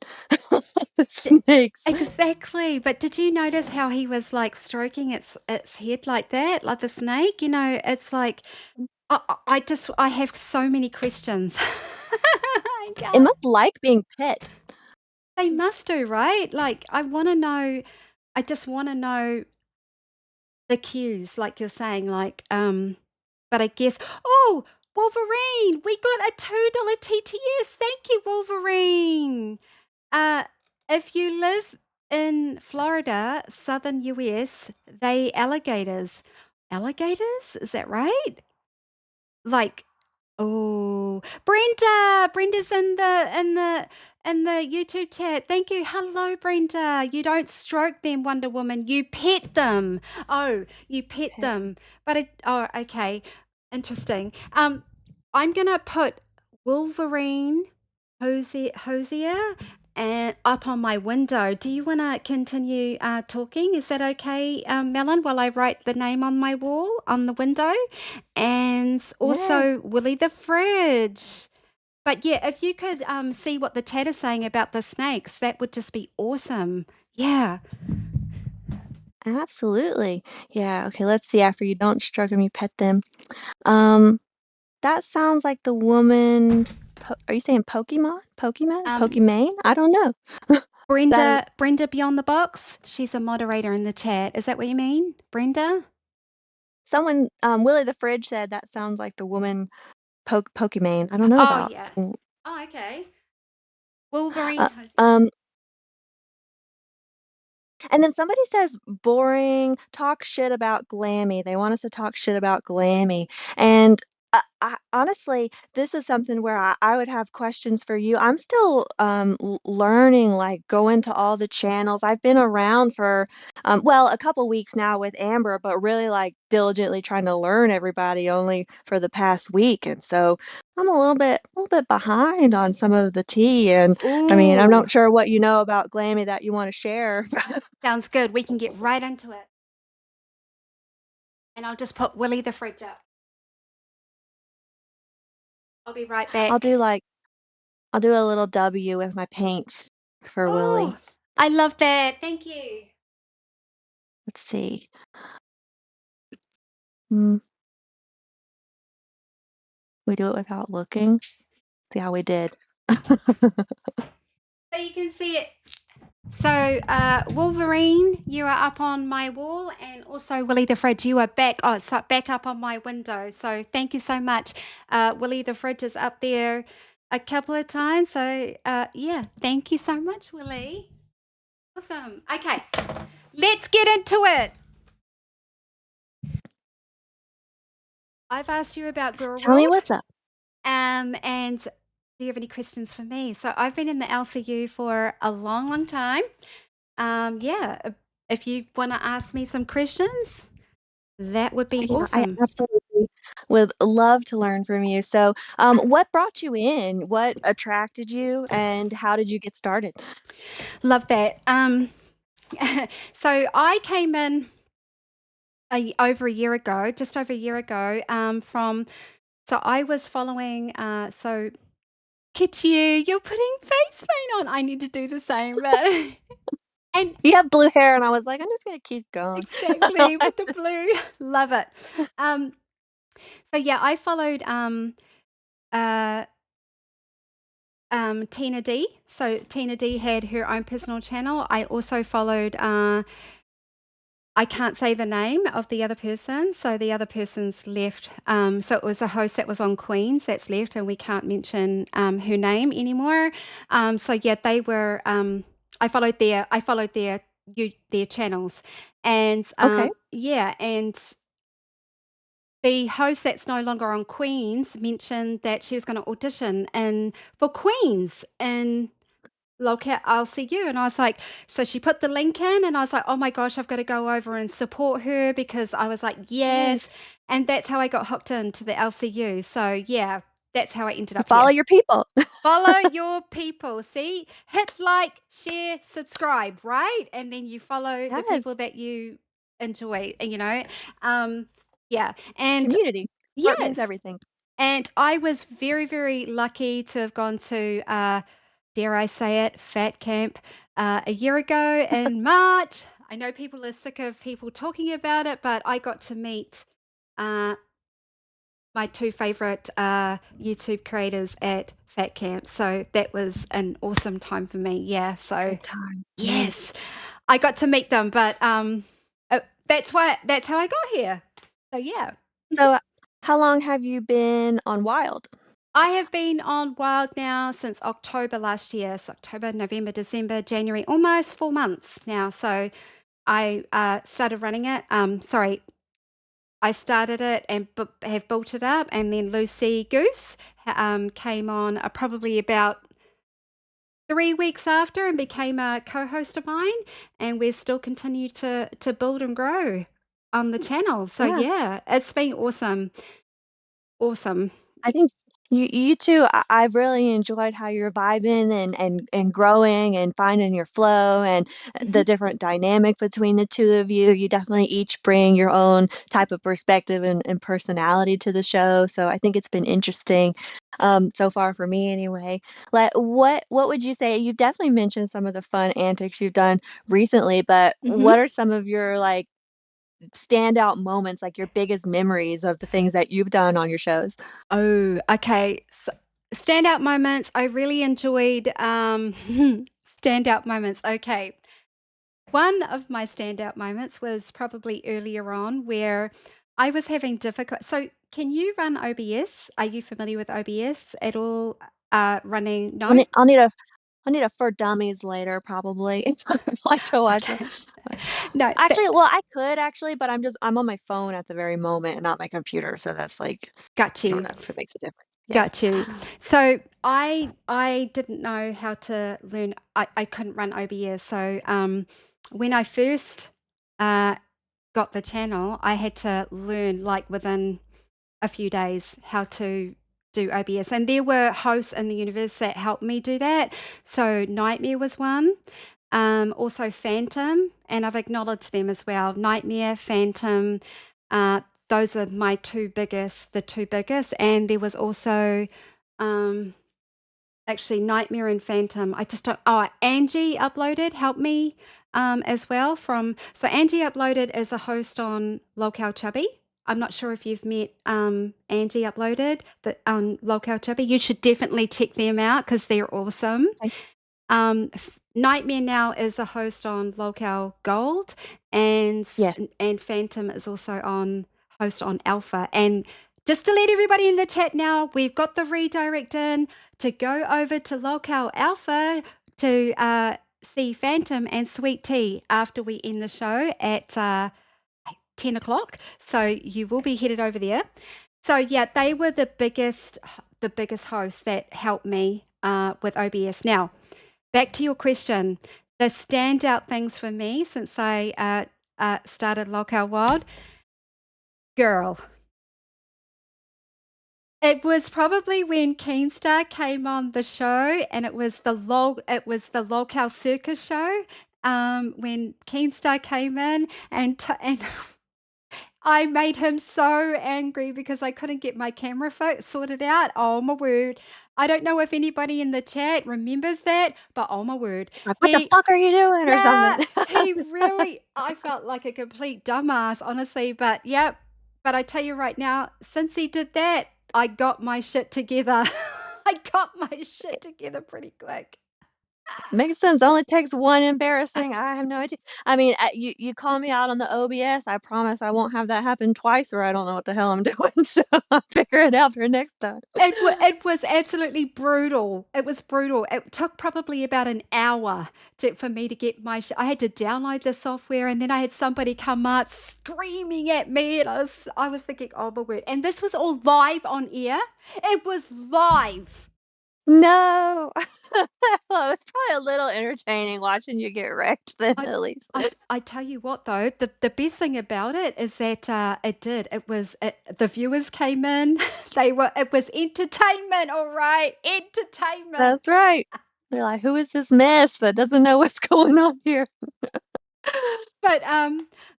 the snakes. Exactly. But did you notice how he was stroking its head like that, like the snake? It's like I have so many questions. I my It God. must like being pet. They must do, right? Like, I just want to know the cues, like you're saying, but I guess, oh, Wolverine, we got a $2 TTS. Thank you, Wolverine. Uh, if you live in Florida, southern US, they alligators. Alligators? Is that right? Like, oh, Brenda's in the YouTube chat. Thank you. Hello, Brenda. You don't stroke them, Wonder Woman. You pet them. Oh, you pet Pet. them. Okay. Interesting. I'm gonna put Wolverine Hosier and up on my window. Do you want to continue talking? Is that okay, Melon, while I write the name on my wall on the window? And Yes, also Willie the Fridge. But yeah, if you could see what the chat is saying about the snakes, that would just be awesome. Yeah. absolutely. Yeah, okay, let's see. After you don't stroke them, you pet them. Um, that sounds like the woman. Are you saying Pokemon? Pokemon? Um, Pokimane? I don't know. That Brenda Beyond the Box, she's a moderator in the chat. Is that what you mean, Brenda? someone, Willie the Fridge said that sounds like the woman Pokimane. I don't know Oh, about. yeah. Mm, Oh, okay. Uh, Wolverine. um, And then somebody says boring, talk shit about Glammy. They want us to talk shit about Glammy. And honestly, this is something where I would have questions for you. I'm still learning, like going to all the channels. I've been around for, well, a couple weeks now with Amber, but really like diligently trying to learn everybody only for the past week. And so I'm a little bit behind on some of the tea. And I mean, I'm Ooh, not sure what you know about Glammy that you want to share. sounds good. We can get right into it. And I'll just put Willie the Fridge up. I'll be right I'll back. do like I'll do a little W with my paints for Willie. Oh, I love that. Thank you. Let's see. Mm, we do it without looking. See how we did. So you can see it. So, Wolverine, you are up on my wall, and also Willie the Fridge, you are back. Oh, it's back up on my window. So, thank you so much. Willie the Fridge is up there a couple of times. So, yeah, thank you so much, Willie. Awesome. Okay, let's get into it. I've asked you about Girl Tell me World, what's up. and do you have any questions for me? So, I've been in the LCU for a long, long time. Yeah, if you want to ask me some questions, that would be Yeah, I awesome. absolutely would love to learn from you. So, what brought you in? What attracted you, and how did you get started? Love that. So I came in over a year ago, just over a year ago, so I was following, so Kitty, you're putting face paint on. I need to do the same, but and You have blue hair, and I was like, I'm just gonna keep going. exactly with the blue, love it. Um, so yeah, I followed uh Tina D. So Tina D had her own personal channel. I also followed I can't say the name of the other person, so the other person's left. So it was a host that was on Queens that's left, and we can't mention her name anymore. So yeah, they were. I followed their channels, and Okay. yeah, and the host that's no longer on Queens mentioned that she was going to audition and for Queens in Lolcow, I'll see you. And I was like, so she put the link in, and I was like, oh my gosh, I've got to go over and support her because I was like, Yes. yes. And that's how I got hooked into the LCU. So yeah, that's how I ended up Follow here. your people. Follow your people. See, hit like, share, subscribe, right? And then you follow the Yes. people that you enjoy, um, yeah. It's And community. Support means yes, everything. and I was very, very lucky to have gone to, dare I say it, Fat Camp a year ago in March. I know people are sick of people talking about it, but I got to meet uh, my two favorite YouTube creators at Fat Camp. So that was an awesome time for me. Yeah. So Good time. yes, I got to meet them, but that's how I got here. So yeah. So, how long have you been on Wild? I have been on Wild now since October last year. So October, November, December, January, almost 4 months now. So I started running it. I started it and have built it up, and then Lucy Goose came on probably about 3 weeks after and became a co-host of mine, and we're still continue to build and grow on the channel. So Yeah. yeah, it's been awesome. Awesome. I think you too. I've really enjoyed how you're vibing and growing and finding your flow and the Mhm. different dynamic between the two of you. You definitely each bring your own type of perspective and personality to the show. So I think it's been interesting so far for me anyway. Like what would you say? You definitely mentioned some of the fun antics you've done recently, but Mhm. what are some of your like standout moments, like your biggest memories of the things that you've done on your shows? Oh, okay. So, standout moments. I really enjoyed standout moments. Okay. One of my standout moments was probably earlier on where I was having difficult. So, can you run OBS? Are you familiar with OBS at all? Running? I'll No? need I'll need a I'll need a for dummies later probably. I'd like to watch it. Okay. No, Actually, well, I could actually, but I'm on my phone at the very moment and not my computer, so that's like got I don't you. know if it makes a difference. Yeah. Got you. So I didn't know how to learn. I couldn't run OBS. So when I first uh, got the channel, I had to learn like within a few days how to do OBS. And there were hosts in the universe that helped me do that. So Nightmare was one. Also Phantom, and I've acknowledged them as well. Nightmare, Phantom, uh, those are my the two biggest. And there was also um, actually Nightmare and Phantom. I just don't, oh, Angie Uploaded helped me as well so Angie Uploaded is a host on Lolcow Chubby. I'm not sure if you've met Angie Uploaded on Lolcow Chubby. You should definitely check them out because they're awesome. Okay. Nightmare now is a host on Lolcow Gold, and Yes. and Phantom is also on host on Alpha. And just to let everybody in the chat now, we've got the redirect in to go over to Lolcow Alpha to see Phantom and Sweet Tea after we end the show at 10 o'clock. So you will be headed over there. So yeah, they were the biggest hosts that helped me with OBS. Now, back to your question, the standout things for me since I started Lolcow Wild, girl. It was probably when KEEMSTAR came on the show, and it was the Lolcow Circus show. When KEEMSTAR came in, and I made him so angry because I couldn't get my camera sorted out. Oh my word! I don't know if anybody in the chat remembers that, but oh my word, It's like, "What the fuck are you doing?" or yeah, something. he really. I felt like a complete dumbass, honestly. But yep. But I tell you right now, since he did that, I got my shit together. I got my shit together pretty quick. Makes sense. Only takes one embarrassing. I have no idea. I mean, you call me out on the OBS. I promise I won't have that happen twice, or I don't know what the hell I'm doing. So I'll figure it out for next time. It was absolutely brutal. It was brutal. It took probably about an hour for me to get I had to download the software, and then I had somebody come up screaming at me, and I was thinking, oh my word! And this was all live on air. It was live. No. Well, it was probably a little entertaining watching you get wrecked then I at least. I tell you what though, the best thing about it is that the viewers came in. It was entertainment, all right, entertainment. That's right. They're like, "Who is this mess that doesn't know what's going on here?" But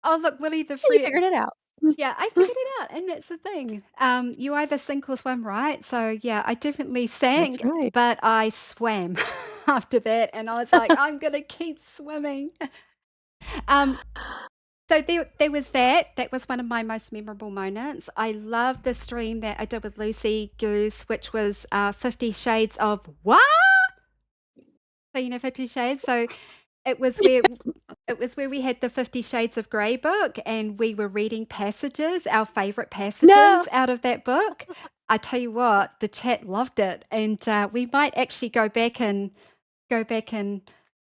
oh look, Willie the You Fred. figured it out. Yeah, I figured it out, and that's the thing. You either sink or swim, right? So yeah, I definitely That's sank, right. but I swam after that, and I was like, I'm gonna keep swimming. Um, So there was that. That was one of my most memorable moments. I love the stream that I did with Lucy Goose, which was 50 Shades of what? So you know 50 Shades. So it was where we had the 50 Shades of Grey book, and we were reading passages, our favorite No. passages out of that book. I tell you what, the chat loved it, and we might actually go back and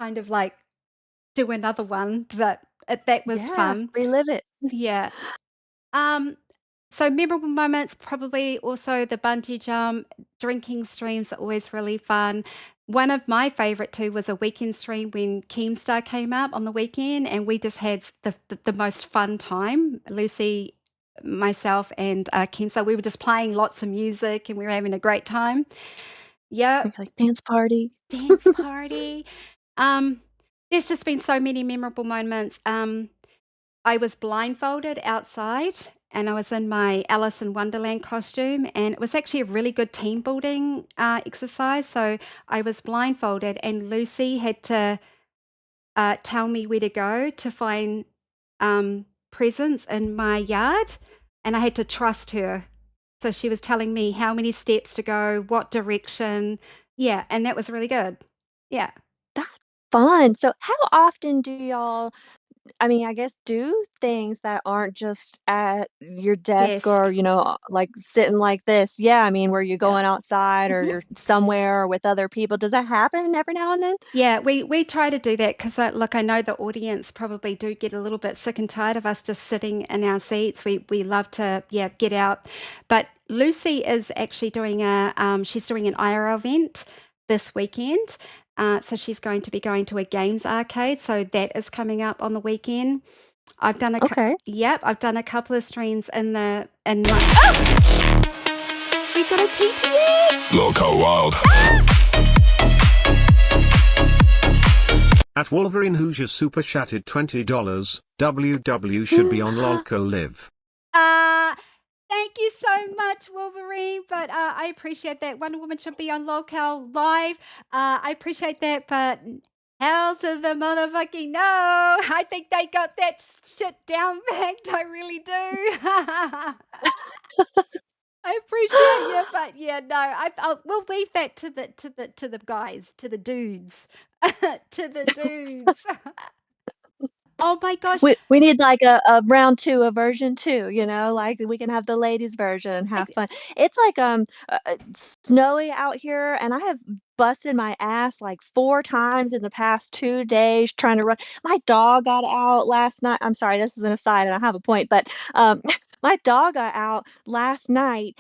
kind of like do another one, but that was Yeah, fun. relive it. Yeah. Um, so memorable moments, probably also the bungee jump, drinking streams are always really fun. One of my favorite too was a weekend stream when KEEMSTAR came up on the weekend, and we just had the most fun time. Lucy, myself, and KEEMSTAR, we were just playing lots of music and we were having a great time. Yeah, Like dance party. dance party. Um, there's just been so many memorable moments. I was blindfolded outside and I was in my Alice in Wonderland costume, and it was actually a really good team building exercise. So I was blindfolded, and Lucy had to tell me where to go to find presents in my yard, and I had to trust her. So she was telling me how many steps to go, what direction. Yeah, and that was really good. Yeah, That's fun. So how often do y'all I mean, I guess do things that aren't just at your desk desk. or, like sitting like this. Yeah, I mean, where you're Yeah. going outside or Mhm. you're somewhere with other people. Does that happen every now and then? Yeah, we try to do that because look, I know the audience probably do get a little bit sick and tired of us just sitting in our seats. We love to get out, but Lucy is actually doing she's doing an IRL event this weekend. So she's going to be going to a games arcade. So that is coming up on the weekend. I've done Okay. I've done a couple of streams in my oh, we got a TTS. Lolcow Wild. At Wolverine Hoosier super chatted $20. WW should be on Lolco Live. Thank you so much, Wolverine. But I appreciate that. Wonder Woman should be on Lolcow Live. I appreciate that, but hell to the motherfucking no. I think they got that shit down packed. I really do. I appreciate you, but yeah, no. We'll leave that to the guys, to the dudes, to the dudes. Oh my gosh. We need like a round 2, a version 2, like we can have the ladies version and have fun. It's like snowy out here and I have busted my ass like 4 times in the past 2 days trying to run. My dog got out last night. I'm sorry, this is an aside and I have a point, but my dog got out last night.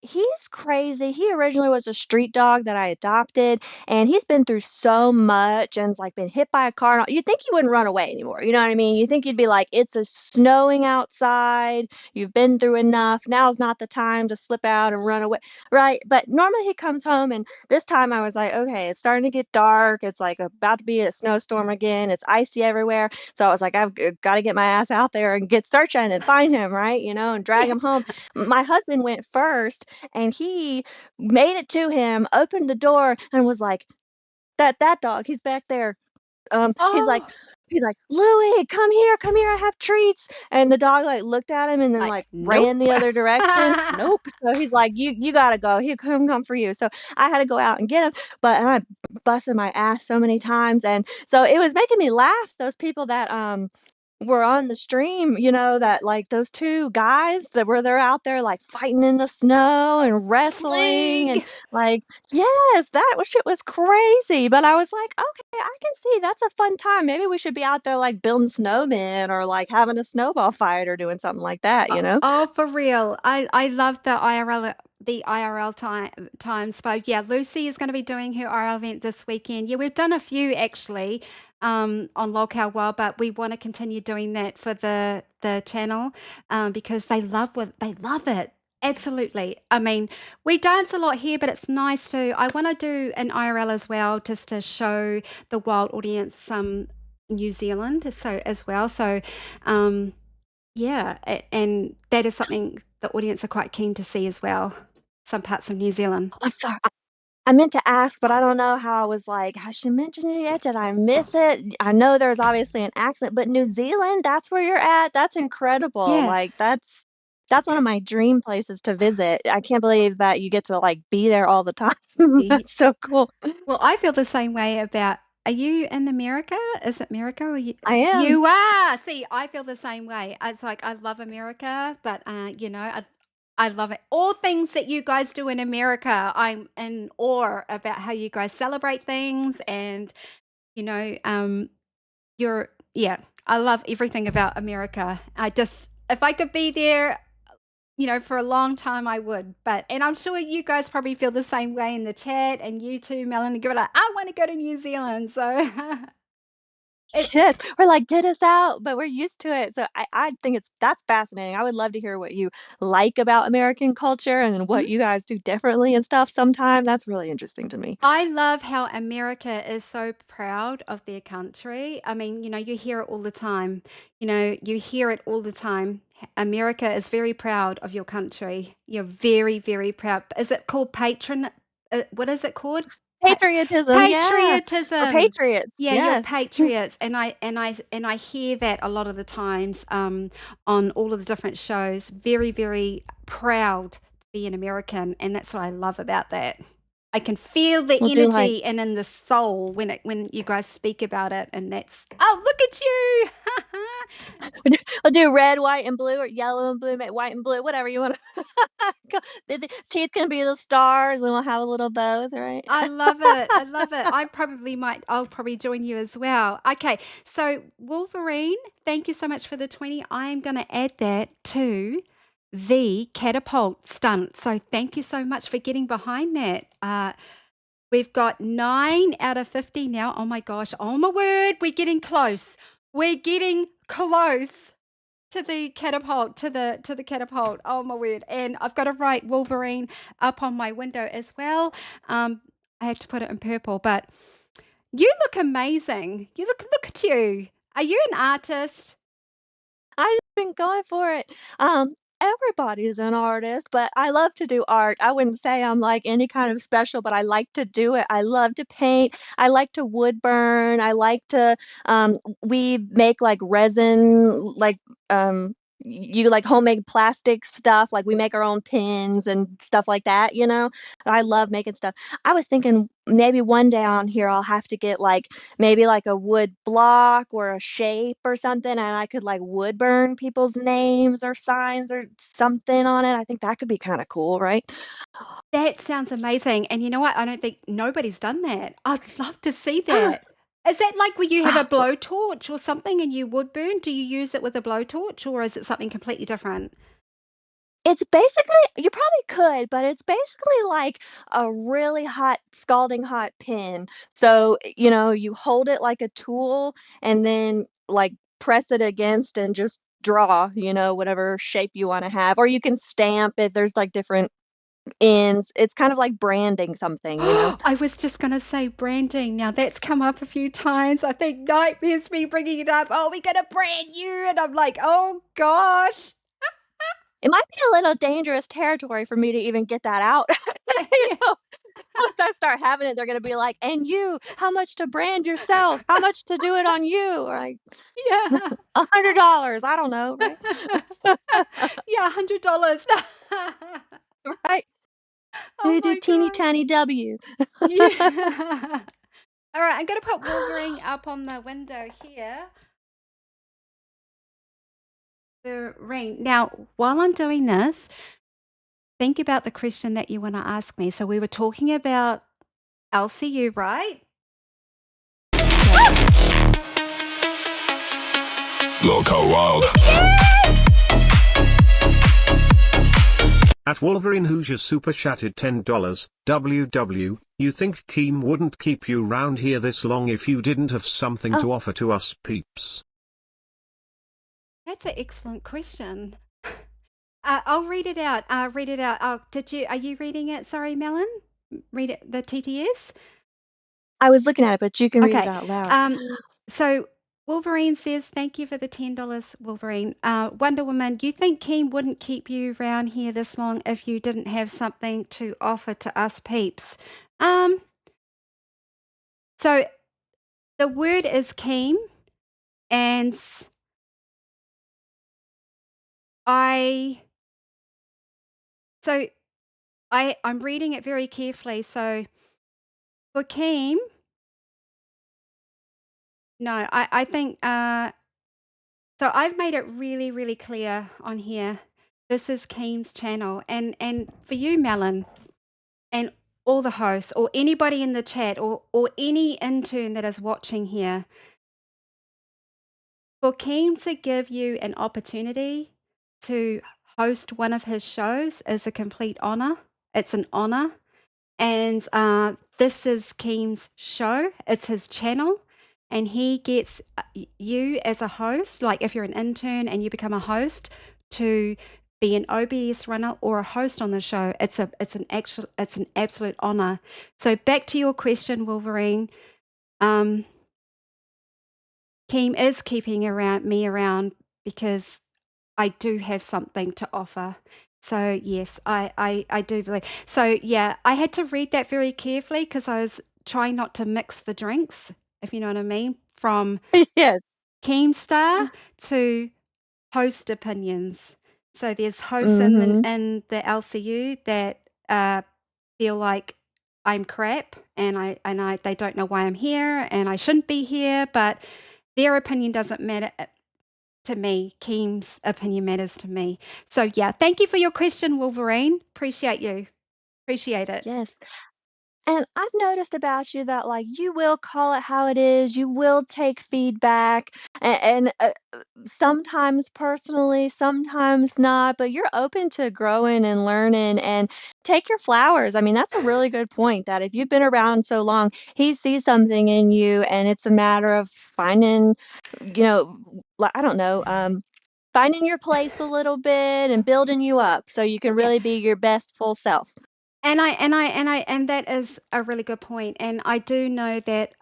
He's crazy. He originally was a street dog that I adopted, and he's been through so much and's, like, been hit by a car and all. You'd think he wouldn't run away anymore, you know what I mean? You think you'd be like, "It's a snowing outside, you've been through enough, now's not the time to slip out and run away," right? But normally he comes home, and this time I was like, "Okay, it's starting to get dark, it's, like, about to be a snowstorm again, it's icy everywhere," so I was like, "I've gotta get my ass out there and get searching and find him," right, and drag Yeah. him home. My husband went first, and he made it to him, opened the door, and was like, "That dog, he's back there." He's like Oh, he's like, "Louie, come here, I have treats." And the dog, like, looked at him and then, like, like, ran nope. the other direction. Nope. So he's like, "You gotta go. He'll come for you." So I had to go out and get him, and I busted my ass so many times, and so it was making me laugh, those people that, were on the stream, that, like, those 2 guys that were they're out there, like, fighting in the snow and wrestling and, Sling. like yes, shit was crazy, but I was like, "Okay, I can see that's a fun time. Maybe we should be out there, like, building snowmen or, like, having a snowball fight or doing something like that, you know?" Oh, for real. I love the IRL times. But yeah, Lucy is going to be doing her IRL event this weekend. Yeah, we've done a few actually on Lolcow Wild, but we want to continue doing that for the channel because they love it. Absolutely. I mean, we dance a lot here, but it's nice to. I want to do an IRL as well, just to show the wild audience some New Zealand, so as well. So, yeah, and that is something the audience are quite keen to see as well. Some parts of New Zealand. I'm sorry. I meant to ask, but I don't know how I was like, has she mentioned it yet? Did I miss it? I know there's obviously an accent, but New Zealand, that's where you're at? That's incredible. Yeah. Like that's one of my dream places to visit. I can't believe that you get to like be there all the time. Ye- That's so cool. Well, I feel the same way about. Are you in America? Is it America or you? I am. You are. See, I feel the same way. It's like I love America, but I love it. All things that you guys do in America, I'm in awe about how you guys celebrate things, and you know, you're yeah. I love everything about America. I just if I could be there, for a long time I would. And I'm sure you guys probably feel the same way in the chat, and you too, Melanie. Go like, I want to go to New Zealand. So it, Yes, we're like, "Get us out," but we're used to it, so I think that's fascinating. I would love to hear what you like about American culture and then what Mhm. you guys do differently and stuff sometime. That's really interesting to me. I love how America is so proud of their country. I mean, you hear it all the time. You hear it all the time. America is very proud of your country. You're very, very proud. Is it called patron? What is it called? Pa- Patriotism, yeah. We're Patriotism. patriots, Yeah, you're yes. patriots, and I hear that a lot of the times on all of the different shows. Very, very proud to be an American, and that's what I love about that. I can feel the We'll do like energy and in the soul when you guys speak about it, and that's look at you. we'll do red, white, and blue, or yellow and blue, white and blue, whatever you wanna the teeth can be the stars, and we'll have a little both, right? I love it. I love it. I'll probably join you as well. Okay. So, Wolverine, thank you so much for the 20. I am going to add that to the catapult stunt. So, thank you so much for getting behind that. We've got 9 out of 50 now. Oh my gosh. Oh my word. We're getting close. We're getting close to the catapult. Oh my word. And I've got to write Wolverine up on my window as well. I have to put it in purple, but you look amazing. Look at you. Are you an artist? I've been going for it. Everybody's an artist, but I love to do art. I wouldn't say I'm like any kind of special, but I like to do it. I love to paint. I like to wood burn. I like to we make like resin, like you like homemade plastic stuff. Like we make our own pins and stuff like that. I love making stuff. I was thinking maybe one day on here I'll have to get like maybe like a wood block or a shape or something, and I could like wood burn people's names or signs or something on it. I think that could be kind of cool, right? That sounds amazing. And you know what? I don't think nobody's done that. I'd love to see that. Is that like where you have a blowtorch or something and you wood burn? Do you use it with a blowtorch or is it something completely different? It's basically you probably could, but it's basically like a really hot, scalding hot pin. So, you hold it like a tool and then like press it against and just draw, whatever shape you want to have. Or you can stamp it. There's like different ends. It's kind of like branding something. I was just going to say branding. Now that's come up a few times. I think Nightmare's me bringing it up. Oh, we're going to brand you. And I'm like, oh gosh. It might be a little dangerous territory for me to even get that out. You Yeah. know, once I start having it, they're gonna be like, "And you, how much to brand yourself? How much to do it on you?" Or like, Yeah. $100. I don't know, right? Yeah, $100. Right? Oh They do my teeny gosh. tiny W. Yeah. All right, I'm going to put Wolverine up on the window here. The ring. Now, while I'm doing this, think about the question that you want to ask me. So we were talking about LCU, right? Yes. Lolcow wild. At Wolverine Hoosier super chatted $10. WW, you think Keem wouldn't keep you round here this long if you didn't have something to offer to us peeps? That's an excellent question. I'll read it out. Read it out. Are you reading it? Sorry, Melon? Read it, the TTS? I was looking at it, but you can read it Okay. out loud. So Wolverine says, thank you for the $10, Wolverine. Wonder Woman, you think Keem wouldn't keep you around here this long if you didn't have something to offer to us peeps? Um, so the word is Keem, and I so I'm reading it very carefully. So for Keem, no, I think so I've made it really, really clear on here. This is Keem's channel, and for you, Melon, and all the hosts, or anybody in the chat, or any intern that is watching here, for Keem to give you an opportunity to host one of his shows is a complete honor. It's an honor. And this is Keem's show, it's his channel. And he gets you as a host, like if you're an intern and you become a host, to be an OBS runner or a host on the show. It's an absolute honor. So back to your question, Wolverine. Keem is keeping me around because I do have something to offer. So yes, I do believe. So yeah, I had to read that very carefully because I was trying not to mix the drinks, if you know what I mean, from Yes. KEEMSTAR to host opinions. So there's hosts in Mhm. the LCU that feel like I'm crap and I they don't know why I'm here and I shouldn't be here, but their opinion doesn't matter to me. Keem's opinion matters to me. So yeah, thank you for your question, Wolverine. Appreciate you. Appreciate it. Yes. And I've noticed about you that, like, you will call it how it is, you will take feedback, and sometimes personally, sometimes not, but you're open to growing and learning and take your flowers. I mean, that's a really good point that if you've been around so long, he sees something in you, and it's a matter of finding, I don't know, finding your place a little bit and building you up so you can Yeah. really be your best full self. And that is a really good point. And I do know that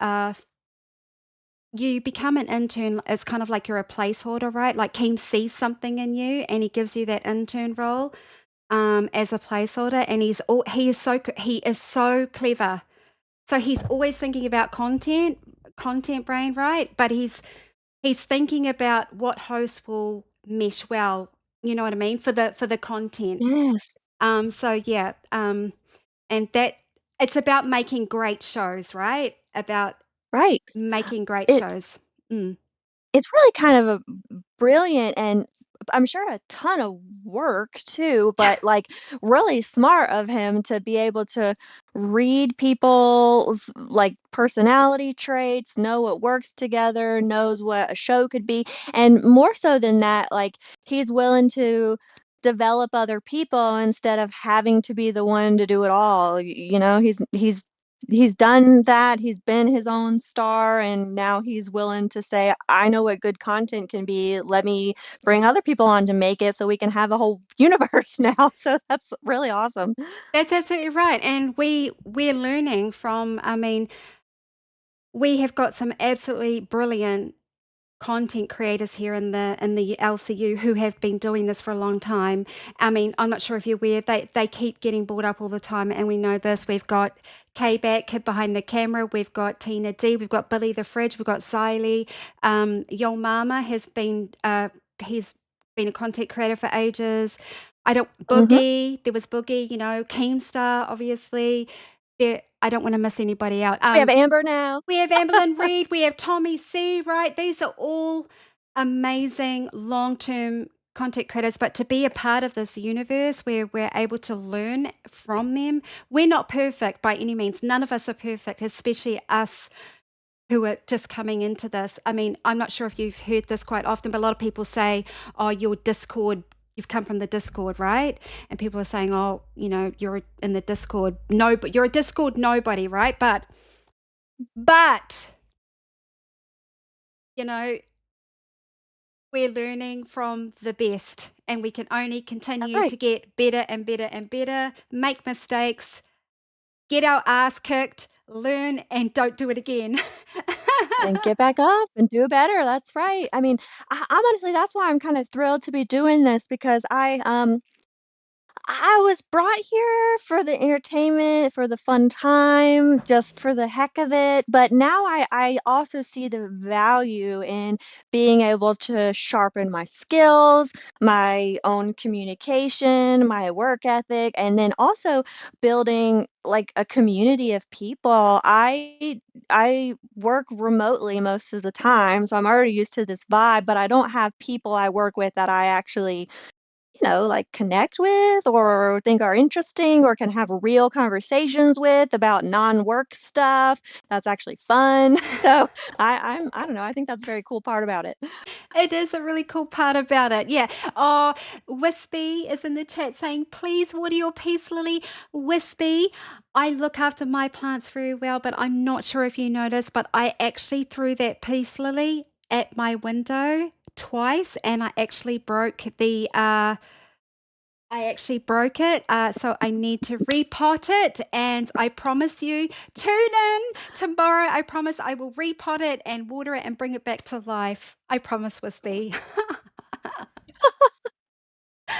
you become an intern. It's kind of like you're a placeholder, right? Like Keem sees something in you, and he gives you that intern role as a placeholder. And he is so clever. So he's always thinking about content brain, right? But he's thinking about what hosts will mesh well. You know what I mean for the content. Yes. So yeah, and that it's about making great shows, right? About Right. making great It shows. Mm. it's really kind of a brilliant and I'm sure a ton of work too, but like really smart of him to be able to read people's like personality traits, know what works together, knows what a show could be, and more so than that, like he's willing to develop other people instead of having to be the one to do it all. He's done that, he's been his own star, and now he's willing to say, "I know what good content can be, let me bring other people on to make it so we can have a whole universe now." So that's really awesome. That's absolutely right. And we're learning from. I mean, we have got some absolutely brilliant content creators here in the LCU who have been doing this for a long time. I mean, I'm not sure if you're aware, they keep getting brought up all the time, and we know this. We've got K-Back, Kid Behind the Camera, we've got Tina D, we've got Billy the Fridge, we've got Siley. Yo Mama has been he's been a content creator for ages. I don't Mhm. Boogie, there was Boogie, Keemstar, obviously. I don't want to miss anybody out. We have Amber now. We have Amberlyn Reed, we have Tommy C, right? These are all amazing long-term content creators, but to be a part of this universe where we're able to learn from them, we're not perfect by any means. None of us are perfect, especially us who are just coming into this. I mean, I'm not sure if you've heard this quite often, but a lot of people say, oh, your Discord, you've come from the Discord, right? And people are saying, oh, you're in the Discord. No, but you're a Discord nobody, right? But you know, we're learning from the best and we can only That's continue right. to get better and better and better, make mistakes, get our ass kicked, learn and don't do it again. And get back up and do better, that's right. I mean, I'm honestly that's why I'm kinda thrilled to be doing this because I was brought here for the entertainment, for the fun time, just for the heck of it, but now I also see the value in being able to sharpen my skills, my own communication, my work ethic, and then also building, like, a community of people. I work remotely most of the time, so I'm already used to this vibe, but I don't have people I work with that I actually like connect with or think are interesting or can have real conversations with about non-work stuff that's actually fun. So I don't know. I think that's a very cool part about it. It is a really cool part about it. Yeah. Oh, Wispy is in the chat saying, please water your peace lily. Wispy, I look after my plants very well, but I'm not sure if you noticed, but I actually threw that peace lily at my window twice and I actually broke it, so I need to repot it, and I promise you, tune in tomorrow. I promise I will repot it and water it and bring it back to life. I promise, Wispy.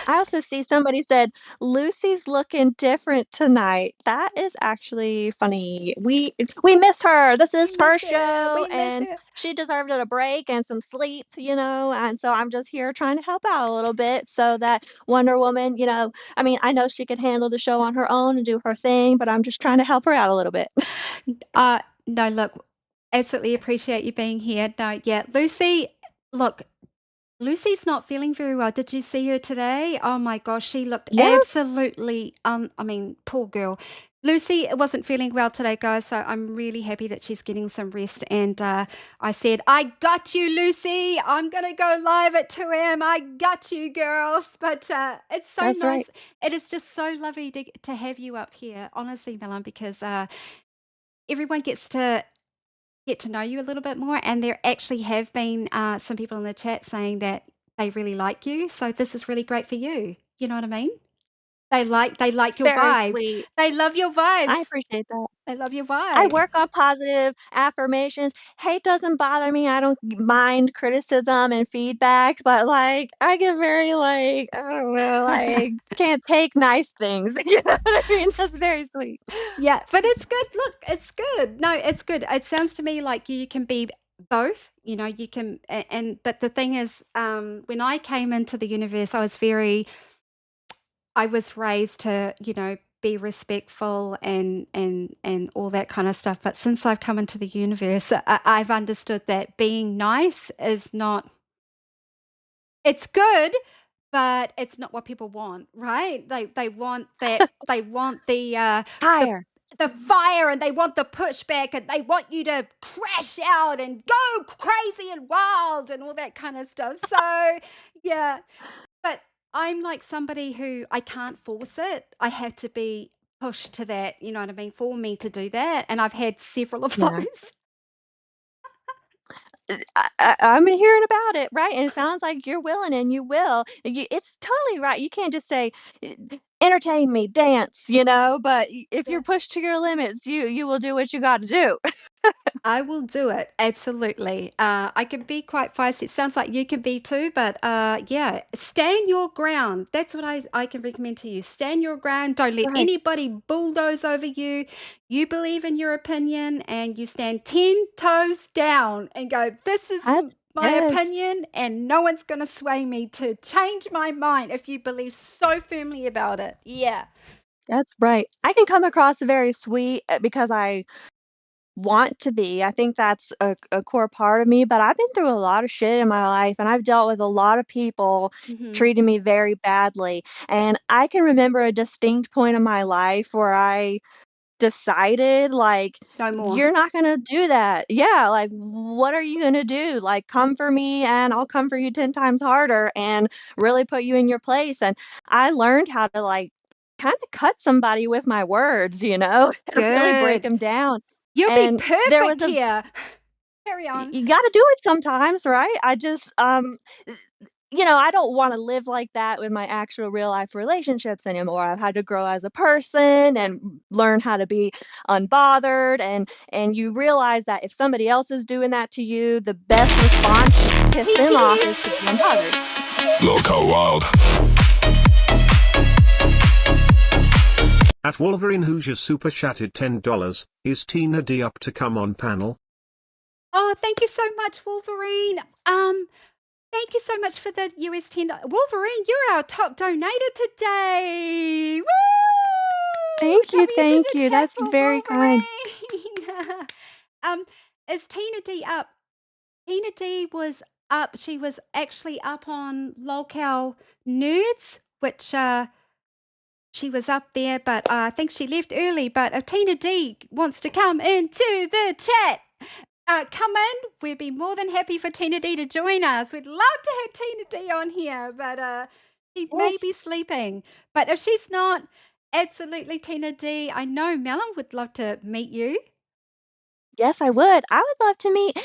I also see somebody said, "Lucy's looking different tonight." That is actually funny. We miss her. This We is her miss her. show, We miss and her. she deserved a break and some sleep, and so I'm just here trying to help out a little bit so that Wonder Woman, I mean, I know she could handle the show on her own and do her thing, but I'm just trying to help her out a little bit. No, look, absolutely appreciate you being here. No, yeah, Lucy, look, Lucy's not feeling very well. Did you see her today? Oh my gosh, she looked Yeah, absolutely, I mean, poor girl. Lucy wasn't feeling well today, guys, so I'm really happy that she's getting some rest. And I said, I got you, Lucy. I'm going to go live at 2 a.m. I got you, girls. But it's so that's right. nice. It is just so lovely to have you up here, honestly, Melon, because everyone gets to get to know you a little bit more. And there actually have been some people in the chat saying that they really like you. So this is really great for you. You know what I mean? They like It's your very vibe. sweet. They love your I vibes. appreciate that. They love your I vibe. work on positive affirmations. Hate doesn't bother me. I don't mind criticism and feedback, but I get very I don't know, can't take nice things. You know what I mean? That's very sweet. Yeah, but it's good. Look, it's good. No, it's good. It sounds to me like you can be both. You can, and but the thing is, when I came into the universe, I was raised to, be respectful and all that kind of stuff. But since I've come into the universe, I've understood that being nice is not. It's good, but it's not what people want, right? They want that. They want the Higher. the fire, and they want the pushback, and they want you to crash out and go crazy and wild and all that kind of stuff. So, yeah, but I'm like somebody who I can't force it. I have to be pushed to that, you know what I mean, for me to do that. And I've had several of Yeah. those. I'm hearing about it, right? And it sounds like you're willing and you will. It's totally right. You can't just say, "Eh, entertain me, dance," but if Yeah. you're pushed to your limits, you will do what you got to do. I will do it. Absolutely. I can be quite feisty. It sounds like you can be too, but yeah, stand your ground. That's what I can recommend to you. Stand your ground. Don't let Right. anybody bulldoze over you. You believe in your opinion and you stand 10 toes down and go, this is That's my yes. opinion, and no one's going to sway me to change my mind if you believe so firmly about it. Yeah. That's right. I can come across very sweet because I want to be. I think that's a core part of me, but I've been through a lot of shit in my life and I've dealt with a lot of people Hmm. treating me very badly. And I can remember a distinct point in my life where I decided, No more. you're not gonna do that. Yeah, what are you gonna do? Come for me and I'll come for you 10 times harder and really put you in your place. And I learned how to kind of cut somebody with my words, and really break Good. them down. You'll be And there was perfect a here. Carry on. you gotta do it sometimes, right? I just, I don't wanna live like that with my actual real life relationships anymore. I've had to grow as a person and learn how to be unbothered, and you realize that if somebody else is doing that to you, the best response to piss them off PTs, is to be unbothered. PTs. Lolcow wild. At Wolverine Hoosier super chatted $10. Is Tina D up to come on panel? Oh, thank you so much, Wolverine. Thank you so much for the US $10. Wolverine, you're our top donator today. Woo! Thank you, W's in thank the you. chat That's for very kind. Wolverine. Is Tina D up? Tina D was up. She was actually up on Lolcow Nerds, which she was up there, but I think she left early. But if Tina D wants to come into the chat, come in. We'd be more than happy for Tina D to join us. We'd love to have Tina D on here, but she may Yes. be sleeping. But if she's not, absolutely, Tina D. I know Melon would love to meet you. Yes, I would. I would love to meet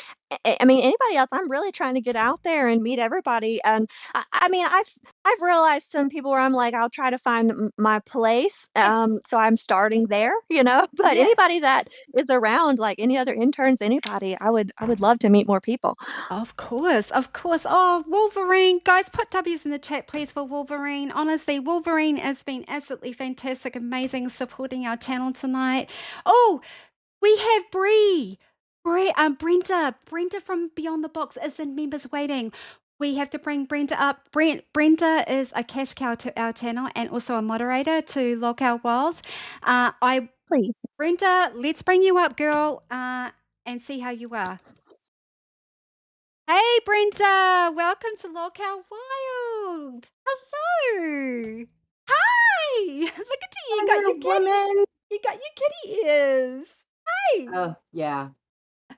I mean, anybody else. I'm really trying to get out there and meet everybody, and I mean, I've realized some people where I'm like, I'll try to find my place, so I'm starting there, but Yeah. anybody that is around, like any other interns, anybody, I would love to meet more people. Of course, of course. Oh, Wolverine. Guys, put W's in the chat, please, for Wolverine. Honestly, Wolverine has been absolutely fantastic, amazing, supporting our channel tonight. Oh, we have Brenda from Beyond the Box is in members waiting. We have to bring Brenda up. Brenda is a cash cow to our channel and also a moderator to Lolcow Wild. Please. Brenda, let's bring you up, girl, and see how you are. Hey, Brenda, welcome to Lolcow Wild. Hello. Hi. Look at you. You got your kitty. Woman. You got your kitty ears. Hey. Oh yeah,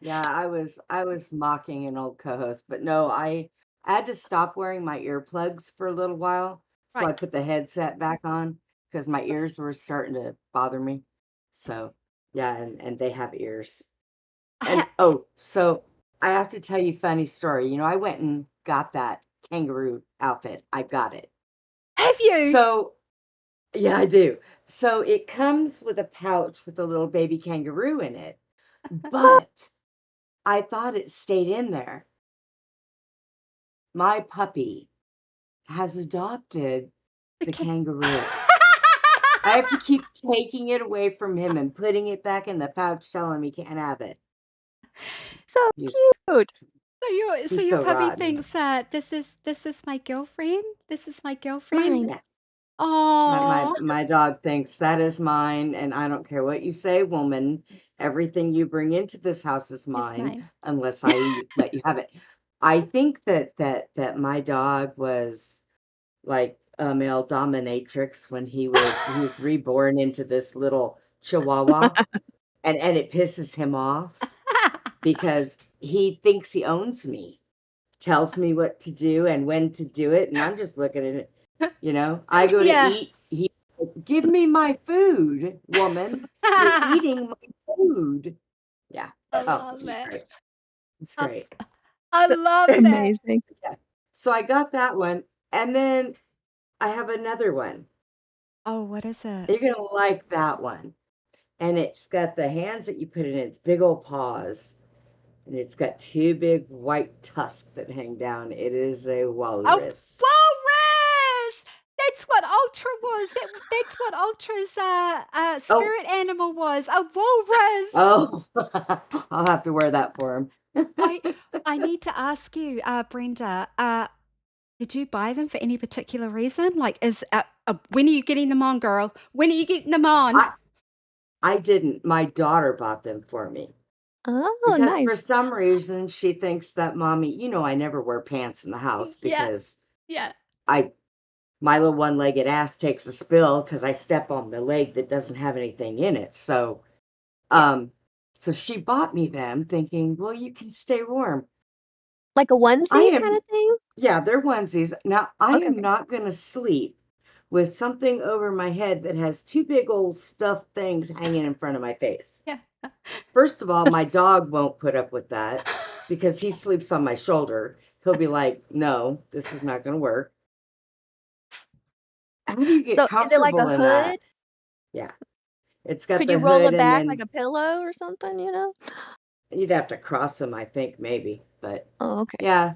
I was mocking an old co-host, but no, I had to stop wearing my earplugs for a little while, so I Right. put the headset back on because my ears were starting to bother me. So yeah, and they have ears. And so I have to tell you a funny story. I went and got that kangaroo outfit. I got it. Have you? So yeah, I do. So it comes with a pouch with a little baby kangaroo in it, but I thought it stayed in there. My puppy has adopted the kangaroo. I have to keep taking it away from him and putting it back in the pouch, telling him he can't have it. So He's cute. So he's your so puppy rotten. thinks this is my girlfriend. This is my girlfriend. Mine. Oh, My dog thinks that is mine, and I don't care what you say, woman. Everything you bring into this house is it's mine, mine. unless I let you have it. I think that my dog was like a male dominatrix when he was reborn into this little chihuahua, and it pisses him off because he thinks he owns me, tells me what to do and when to do it, and I'm just looking at it. I go to Yeah. eat. Give me my food, woman. You're eating my food. Yeah. I Oh, love it's that. great. It's I, great. I love that. Amazing. Yeah. So I got that one, and then I have another one. Oh, what is it? You're gonna like that one. And it's got the hands that you put in its big old paws, and it's got two big white tusks that hang down. It is a Oh, walrus. walrus! That's what Ultra was. That's what Ultra's Oh, spirit animal was. A walrus. oh, I'll have to wear that for him. I need to ask you, Brenda. Did you buy them for any particular reason? Like, when are you getting them on, girl? When are you getting them on? I didn't. My daughter bought them for me Oh, because for nice. some reason she thinks that mommy, I never wear pants in the house Yeah, because yeah. my little one-legged ass takes a spill because I step on the leg that doesn't have anything in it. So, so she bought me them thinking, well, you can stay warm. Like a I onesie kind am, of thing? yeah, they're onesies. Now, I Okay, am okay. not going to sleep with something over my head that has two big old stuffed things hanging in front of my face. Yeah. First of all, my dog won't put up with that because he sleeps on my shoulder. He'll be like, no, this is not going to work. How do you get So is it like a comfortable in that? hood? Yeah. It's got Could the you roll hood, it and back like then a pillow or something? you'd have to cross them, I think, maybe. But Oh, okay. yeah.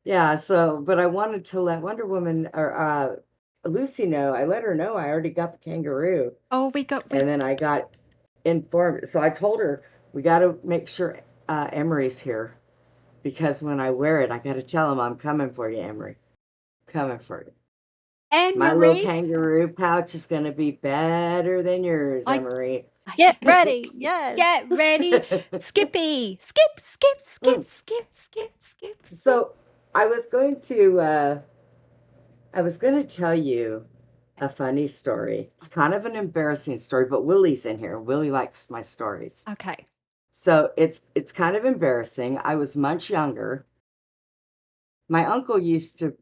Yeah. So, but I wanted to let Wonder Woman or Lucy know. I let her know I already got the kangaroo. Oh, we And then I got informed. So I told her, we got to make sure Emery's here. Because when I wear it, I got to tell him I'm coming for you, Emery. Coming for you. Anne My little Marie. kangaroo pouch is going to be better than yours, I- Emery. Get ready. Yes. Get ready. Skippy. Skip, skip, skip, skip, skip, skip. So I was going to tell you a funny story. It's kind of an embarrassing story, but Willie's in here. Willie likes my stories. Okay. So it's kind of embarrassing. I was much younger. My uncle used to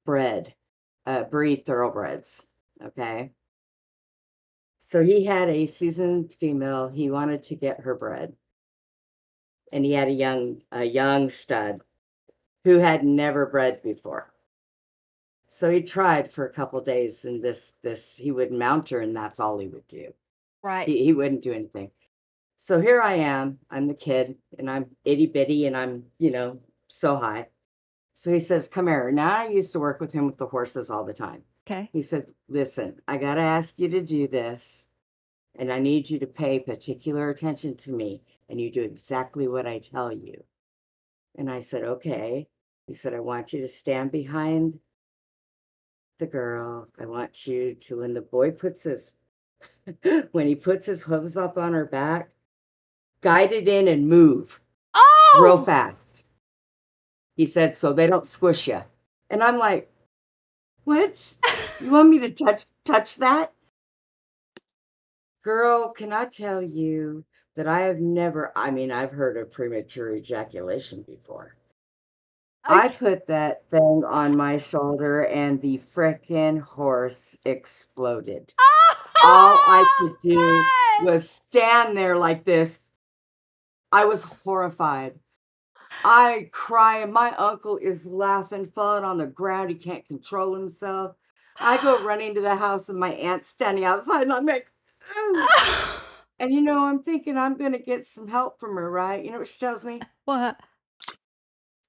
breed thoroughbreds. Okay. So he had a seasoned female. He wanted to get her bred. And he had a young stud who had never bred before. So he tried for a couple days, and he would mount her, and that's all he would do. Right. He wouldn't do anything. So here I am. I'm the kid, and I'm itty bitty, and I'm so high. So he says, "Come here." Now I used to work with him with the horses all the time. Okay. He said, "Listen, I gotta ask you to do this, and I need you to pay particular attention to me, and you do exactly what I tell you." And I said, "Okay." He said, "I want you to stand behind the girl. I want you to, when the boy puts when he puts his hooves up on her back, guide it in and move real Oh! fast." He said, "So they don't squish you." And I'm like, "What? You want me to touch that?" Girl, can I tell you that I've heard of premature ejaculation before. I put that thing on my shoulder and the frickin' horse exploded. All I could do was stand there like this. I was horrified. I cry, and my uncle is laughing, falling on the ground. He can't control himself. I go running to the house, and my aunt's standing outside, and I'm like, "Ugh." And I'm thinking I'm going to get some help from her, right? You know what she tells me? What?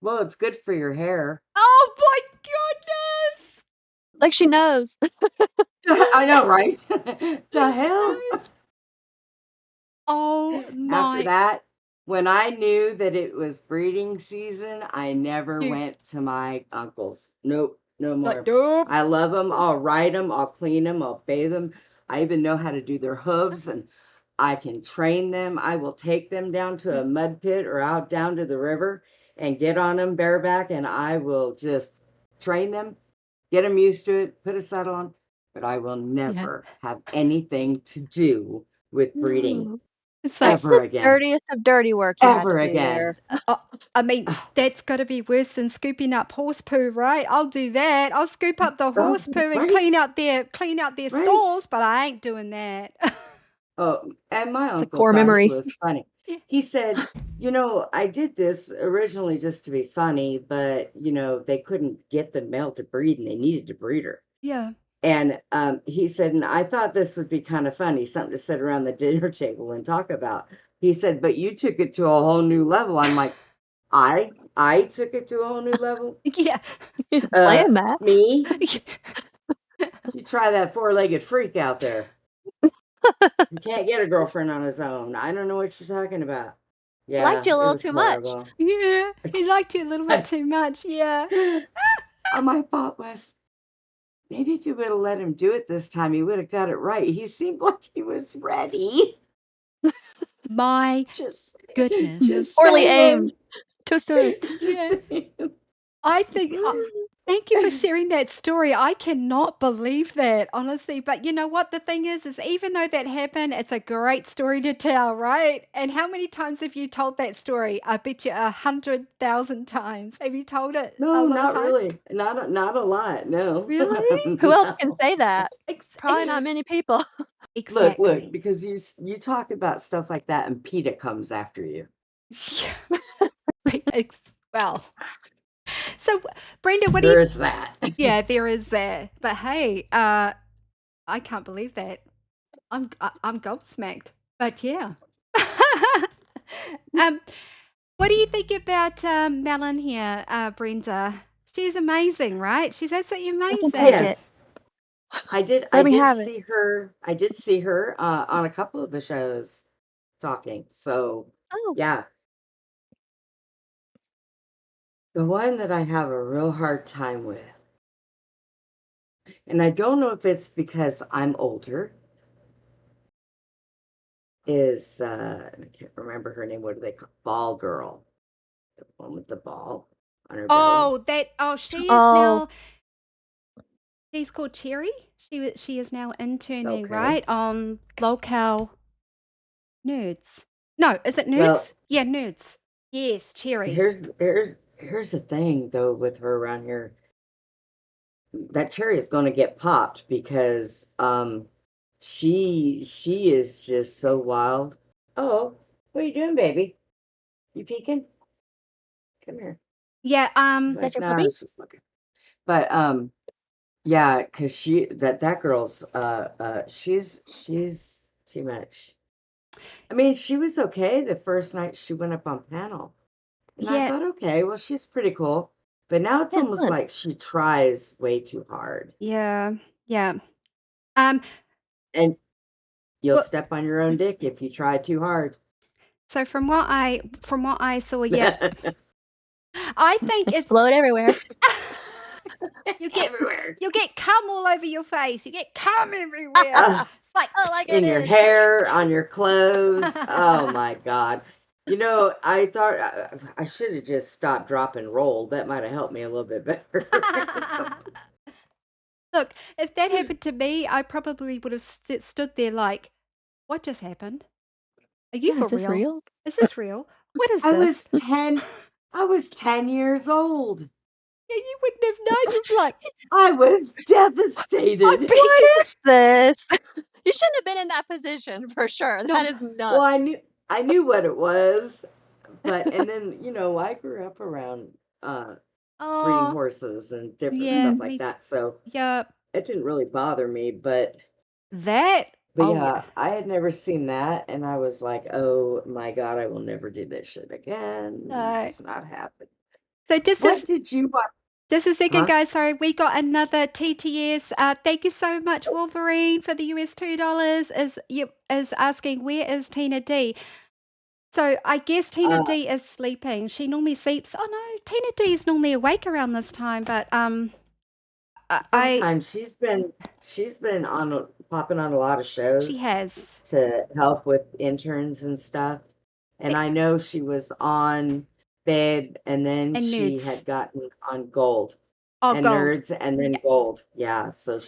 "Well, it's good for your hair." Oh my goodness! Like she knows. I know, right? The She hell? knows. Oh After my! that, when I knew that it was breeding season, I never You- went to my uncle's. Nope, no Like, more. nope. I love them. I'll ride them. I'll clean them. I'll bathe them. I even know how to do their hooves, and I can train them. I will take them down to a mud pit or out down to the river and get on them bareback, and I will just train them, get them used to it, put a saddle on. But I will never have anything to do with breeding No. It's like, ever again. Dirtiest of dirty work you had Ever to do again. there. I mean, that's got to be worse than scooping up horse poo, right? I'll do that. I'll scoop up the horse poo and right. clean out their Right. stalls, but I ain't doing that. Oh, and my It's a uncle core thought memory. it was funny. Yeah. He said, "I did this originally just to be funny, but they couldn't get the male to breed, and they needed to breed her." Yeah. And he said, "And I thought this would be kind of funny, something to sit around the dinner table and talk about." He said, "But you took it to a whole new level." I'm like, I took it to a whole new level? Yeah. Playing that. Me? You try that four-legged freak out there. You can't get a girlfriend on his own. I don't know what you're talking about. Yeah, Liked you a it little was too much. horrible. Yeah. He liked you a little bit too much. Yeah. My thought was, maybe if you would have let him do it this time, he would have got it right. He seemed like he was ready. My Just goodness. just Poorly saying. aimed. Too soon. Just Yeah. saying. I think, thank you for sharing that story. I cannot believe that, honestly. But you know what? The thing is even though that happened, it's a great story to tell, right? And how many times have you told that story? I bet you 100,000 times. Have you told it a No, lot of not times? really. Not a lot. No. Really? Who else can No. say that? Probably Yeah, not many people. Look, exactly. because you talk about stuff like that, and PETA comes after you. Yeah. Well, so Brenda, what do There you? is that. Yeah, there is that. But hey, I can't believe that. I'm gobsmacked. But yeah. um, what do you think about Melon here, Brenda? She's amazing, right? She's absolutely I can amazing. take it. Yes. I did Let me have it. see her. I did see her on a couple of the shows talking. So Oh, yeah, the one that I have a real hard time with, and I don't know if it's because I'm older, is I can't remember her name. What do they call Ball Girl? The one with the ball on her belly. She is oh, now she's called Cherry. She is now interning, Okay. right? On Lolcow Nerds. No, is it Well, Nerds? Yeah, Nerds. Yes, Cherry. here's the thing though with her around here. That cherry is going to get popped because she is just so wild. Oh, what are you doing, baby? You peeking? Come here. Yeah, He's that's like, your no, I puppy? was just looking. But yeah, because that girl's she's too much. I mean, she was okay the first night she went up on panel. And I yeah, thought, okay, well, she's pretty cool. But now it's Yeah, almost fun. like she tries way too hard. yeah, yeah. Um, And you'll well, step on your own dick if you try too hard. so from what I saw, yeah, I think it's Explode everywhere. you get Everywhere. you get cum all over your face. You get cum everywhere. Uh, It's like Oh, like it in your is. hair, on your clothes. Oh my God. You know, I thought I should have just stopped, drop, and roll. That might have helped me a little bit better. Look, if that happened to me, I probably would have stood there like, "What just happened? Are you Yeah, for is this real? real? Is this real? What is I this?" was 10, I was 10 years old. Yeah, you wouldn't have known. You'd be like, I was "I devastated. bet What you would is this? You shouldn't have been in that position for sure. That not." is Well, nuts. I knew what it was, but and then, I grew up around breeding Oh, horses and different yeah, stuff like me. that. So Yeah, it didn't really bother me, that. but Oh yeah. yeah, I had never seen that and I was like, "Oh my God, I will never do this shit again. No. It's not happening." So What did you watch? just a second, Huh? guys. Sorry, we got another TTS. Thank you so much, Wolverine, for the US $2. Is asking where is Tina D? So I guess Tina Uh, D is sleeping. She normally sleeps. Oh no, Tina D is normally awake around this time, but I sometimes she's been on popping on a lot of she shows has to help with interns and stuff. And I know she was on Babe and then and she nudes. had gotten on Gold Oh, and gold. Nerds and then Yeah, Gold. Yeah, so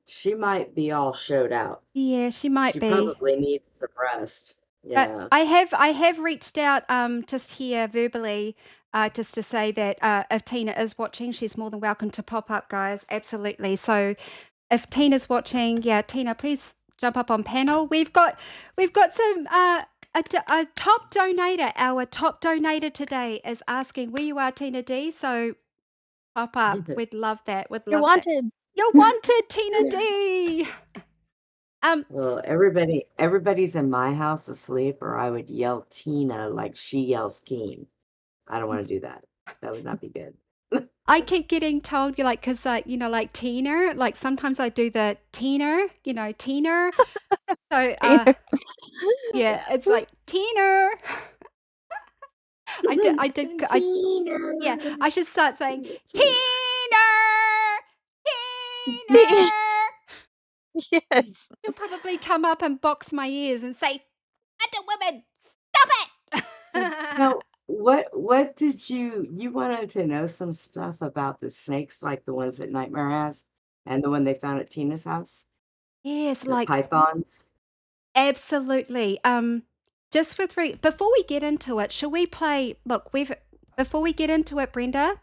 she might be all showed out. yeah, she might She be. probably needs some rest. But Yeah. I have reached out just here verbally just to say that if Tina is watching, she's more than welcome to pop up, guys. Absolutely. So if Tina's watching, yeah, Tina, please jump up on panel. We've got some a top donator. Our top donator today is asking where you are, Tina D. So pop up. We'd love that. We'd You're love that. wanted. You're wanted, Tina D. Um, Well, everybody's in my house asleep, or I would yell Tina like she yells Keem. I don't want to do that. That would not be good. I keep getting told, you like, because, like Tina, like sometimes I do the Tina, Tina. So, yeah, it's like Tina. Yeah, I should start saying Tina, Tina. Tina, D- Tina. yes. She'll probably come up and box my ears and say, Wonder Woman, stop it. Now, what did you wanted to know some stuff about the snakes, like the ones that Nightmare has, and the one they found at Tina's house, Yes, the like pythons? absolutely. Just before we get into it, shall we play? Look, before we get into it, Brenda,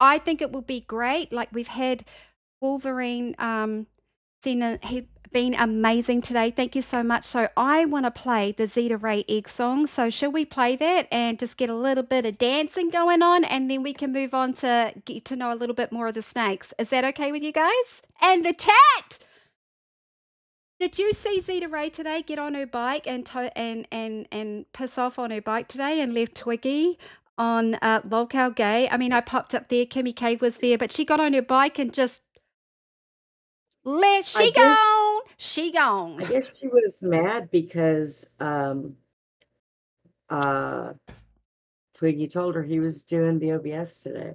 I think it will be great. Like we've had Wolverine, he been amazing today. Thank you so much. So I want to play the Zeta Ray Egg song. So shall we play that and just get a little bit of dancing going on, and then we can move on to get to know a little bit more of the snakes. Is that okay with you guys? And the chat. Did you see Zeta Ray today get on her bike and piss off on her bike today and left Twiggy on Lolcow Gay? I mean, I popped up there. Kimmy K was there, but she got on her bike and just She guess gone. She gone. I guess she was mad because Twiggy told her he was doing the OBS today.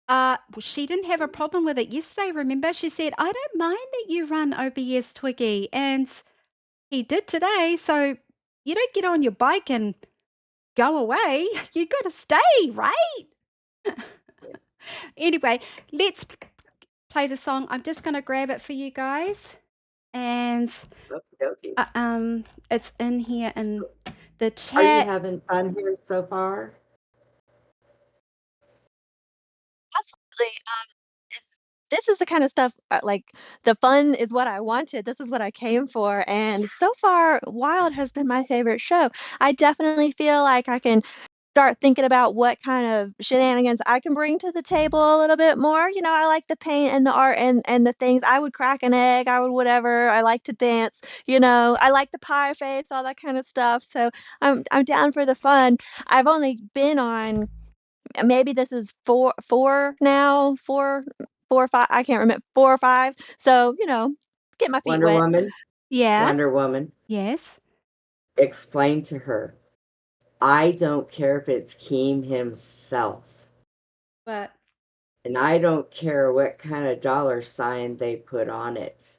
Well, she didn't have a problem with it yesterday, remember? She said, I don't mind that you run OBS, Twiggy. And he did today, so you don't get on your bike and go away. You got to stay, right? Anyway, let's play the song. I'm just going to grab it for you guys. And Okey-dokey. it's in here in the Are you chat. having fun here so far? Absolutely. This is the kind of stuff, like, the fun is what I wanted. This is what I came for, and so far, Wild has been my favorite show. I definitely feel like I can start thinking about what kind of shenanigans I can bring to the table a little bit more. You know, I like the paint and the art and the things. I would crack an egg, I would whatever. I like to dance, you know. I like the pie face, all that kind of stuff. So I'm down for the fun. I've only been on maybe this is four now, four or five. I can't remember 4 or 5. So, you know, get my feet Wonder wet. Woman, Yeah. Wonder Woman, Yes. explain to her, I don't care if it's Keem himself, But and I don't care what kind of $ they put on it,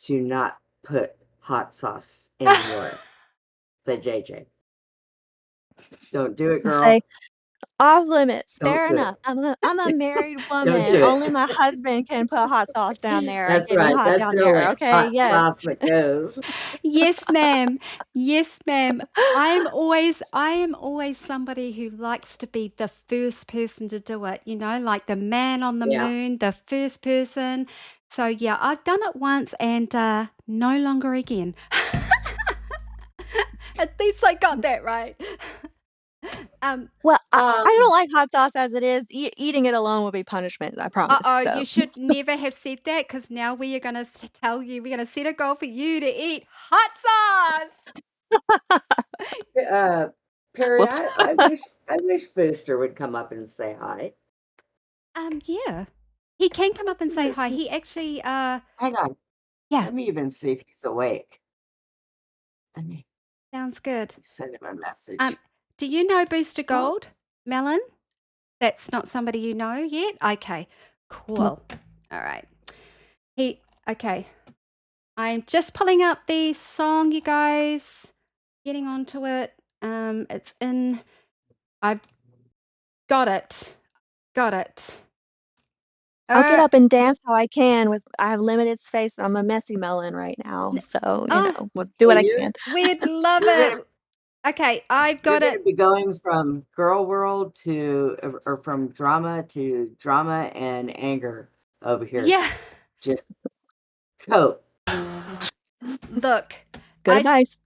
to not put hot sauce in your vajayjay. Don't do it, I girl. say off limits. Don't Fair do enough. I'm a married Don't woman. do it. Only my husband can put hot sauce down there and That's get me right. hot That's down the there. only Okay. hot Yes. sauce that goes. yes, ma'am. Yes, ma'am. I am always somebody who likes to be the first person to do it, you know, like the man on the Yeah. moon, the first person. So yeah, I've done it once and no longer again. At least I got that right. Well, I don't Um, like hot sauce as it is. Eating it alone will be punishment, I promise. Uh-oh, So you should never have said that because now we are going to tell you, we're going to set a goal for you to eat hot sauce. Perry, whoops. I wish Booster would come up and say hi. Yeah. He can come up and say hi. He actually, Hang on. yeah, Let me even see if he's awake. Let me sounds good. send him a message. Do you know Booster Gold, Melon? That's not somebody you know yet? Okay, cool. All right. Okay. I'm just pulling up the song, you guys. Getting onto it. It's in, I've got it. Got it. I'll get up and dance how I can. I have limited space. I'm a messy melon right now. So, you know, we'll do what I can. We'd love You're it. gonna- Okay, I've You're got going to it. be going from girl world or from drama to drama and anger over here. Yeah. Just cope. Look, Good advice.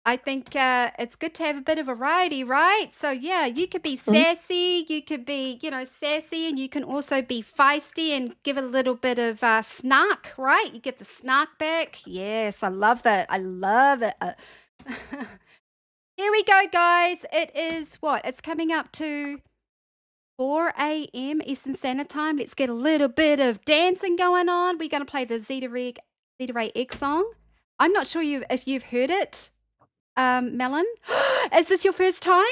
I think it's good to have a bit of variety, right? So yeah, you could be sassy, you could be, you know, sassy, and you can also be feisty and give a little bit of snark, right? You get the snark back. Yes, I love that. I love it. Here we go, guys. It is what? It's coming up to 4 a.m. Eastern Standard Time. Let's get a little bit of dancing going on. We're going to play the Zeta Ray X song. I'm not sure if you've heard it. Melon, is this your first time?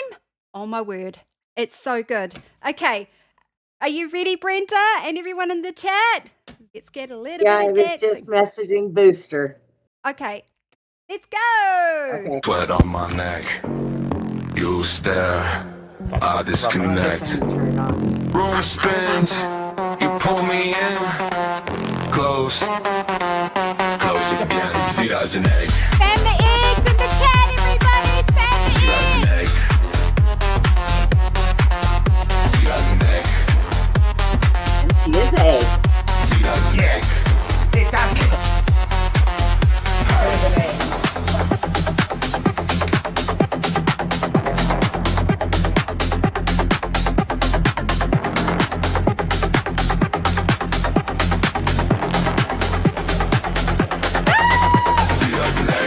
Oh my word, it's so good. Okay, are you ready, Brenta, and everyone in the chat? Let's get a little Yeah, I bit of was dancing. just messaging Booster. Okay, let's go. Okay. Sweat on my neck. You stare. I disconnect. Turn it on. Room spins. You pull me in. Close. Close again. See that as an egg. Spam the eggs in the chat, everybody. Spam the See that as an eggs. egg. See that as an egg. And she is a. See that as an egg. See that as an egg.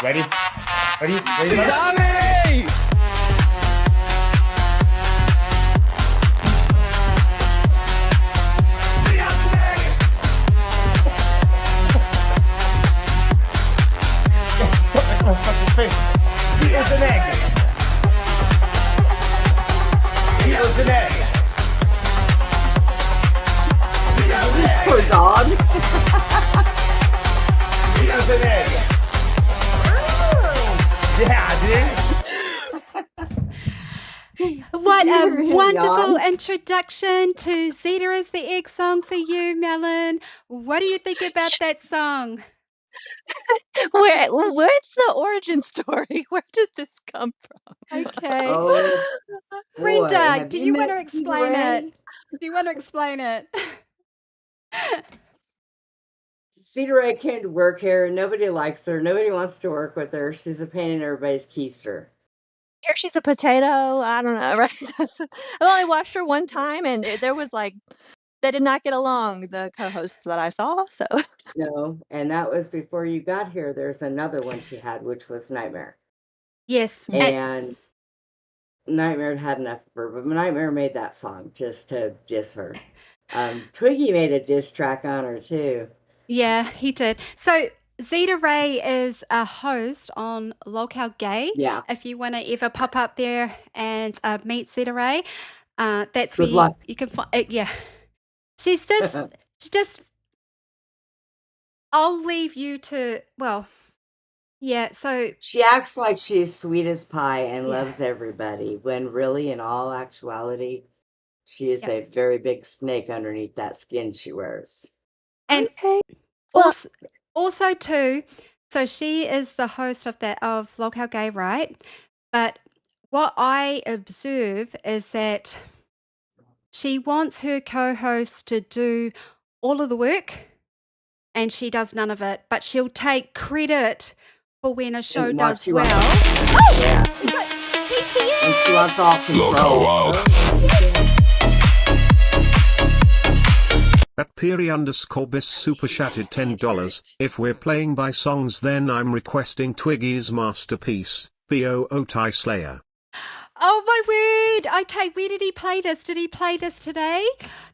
Ready? Ready? Ready? Tommy! Oh, fucking face. He was an egg. He was an egg. Poor dog. He was an egg. Yeah, What a Really wonderful on. introduction to Zeta is the Egg song for you, Melon. What do you think about that song? Where's the origin story? Where did this come from? Okay. Oh boy, Brenda, have do you you want met to Peter explain it? Ray? Do you want to explain it? Cedar Ray came to work here. Nobody likes her. Nobody wants to work with her. She's a pain in everybody's keister. Here she's a potato. I don't know, right? I've only watched her one time, and there was like they did not get along. The co-hosts that I saw, so No, and that was before you got here. There's another one she had, which was Nightmare. Yes. And Nightmare had enough of her, but Nightmare made that song just to diss her. Twiggy made a diss track on her too. Yeah, he did. So Zeta Ray is a host on Lolcow Gay. Yeah. If you want to ever pop up there and meet Zeta Ray, that's Good where luck. you can find. Yeah, she's just. I'll leave you to. Well, yeah. So She acts like she's sweet as pie and Yeah. loves everybody, when really, in all actuality, she is Yep. a very big snake underneath that skin she wears. and okay. Well, also too. So she is the host of Lolcow Gay, right? But what I observe is that she wants her co-host to do all of the work and she does none of it, but she'll take credit for when a show And does she well. wants, yeah, TTS! and she wants all control. Lolcow Wild. At Peary_Bis super chatted $10. If we're playing by songs, then I'm requesting Twiggy's masterpiece, B.O.O. Tie Slayer. Oh my word! Okay, where did he play this? Did he play this today?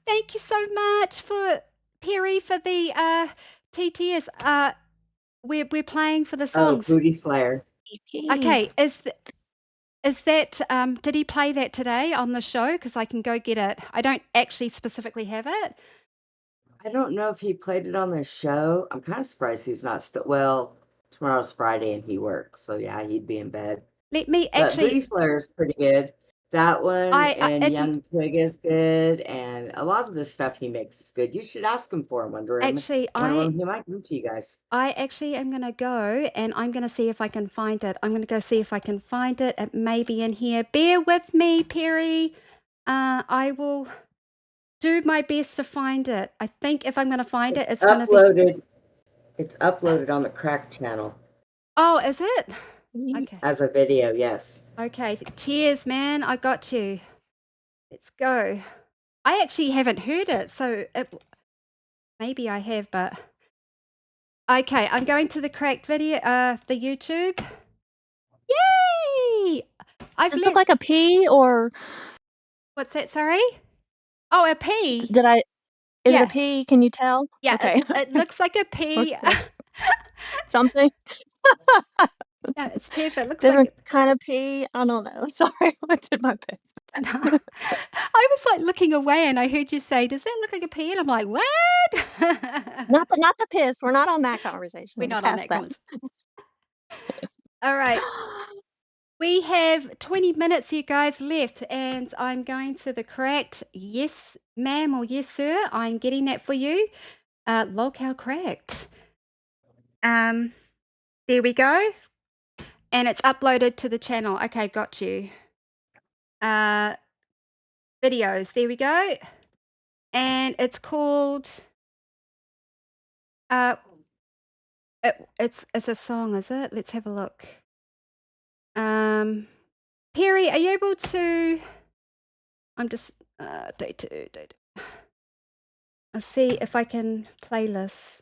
Thank you so much for Perry for the TTS. We're playing for the Oh, songs. Booty Slayer. Okay, is that did he play that today on the show? Because I can go get it. I don't actually specifically have it. I don't know if he played it on the show. I'm kind of surprised he's not still. Well, tomorrow's Friday and he works, so yeah, he'd be in bed. Let me But Booty actually. Slayer is pretty good. That one and It Young Twig is good, and a lot of the stuff he makes is good. You should ask him for him, Wonder Woman. actually Wonder I Woman, he might come to you guys. I actually am gonna go and I'm gonna see if I can find it. I'm gonna go see if I can find it. It may be in here. Bear with me, Perry. I will do my best to find it. I think if I'm gonna find it, it's gonna be. Uploaded. It's uploaded on the Crack channel Oh, is it? Okay. as a video. Yes. Okay. Cheers, man. I got you. Let's go. I actually haven't heard it, so maybe I have, but okay. I'm going to the Cracked video, the YouTube. Yay! does it look like a P or What's that? Sorry. Oh, a P. did I? Is Yeah. it a P? Can you tell? Yeah. Okay. It looks like a P. Something. No, it's perfect. Looks Different like. kind of P. I don't know. Sorry, I did my best. I was like looking away, and I heard you say, "Does that look like a P?" And I'm like, "What?" Not the piss. We're not on that conversation. We're not on Past that conversation. All right. We have 20 minutes, you guys, left, and I'm going to the Cracked. Yes, ma'am, or yes, sir. I'm getting that for you. Lolcow Cracked. There we go. And it's uploaded to the channel. Okay, got you. Videos. There we go. And it's called. It's a song, is it? Let's have a look. Perry, are you able to? I'm just day two. I'll see if I can playlist.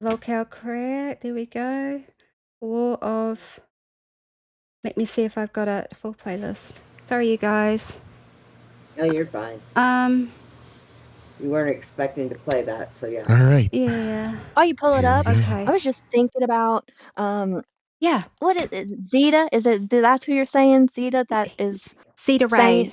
Lolcow crack. There we go. War of. Let me see if I've got a full playlist. Sorry, you guys. No, you're fine. You weren't expecting to play that, so yeah. All right. Yeah. While you pull it up, Okay. I was just thinking about Yeah. what is Zeta? Is it that's who you're saying? Zeta, that is Cedar Ray.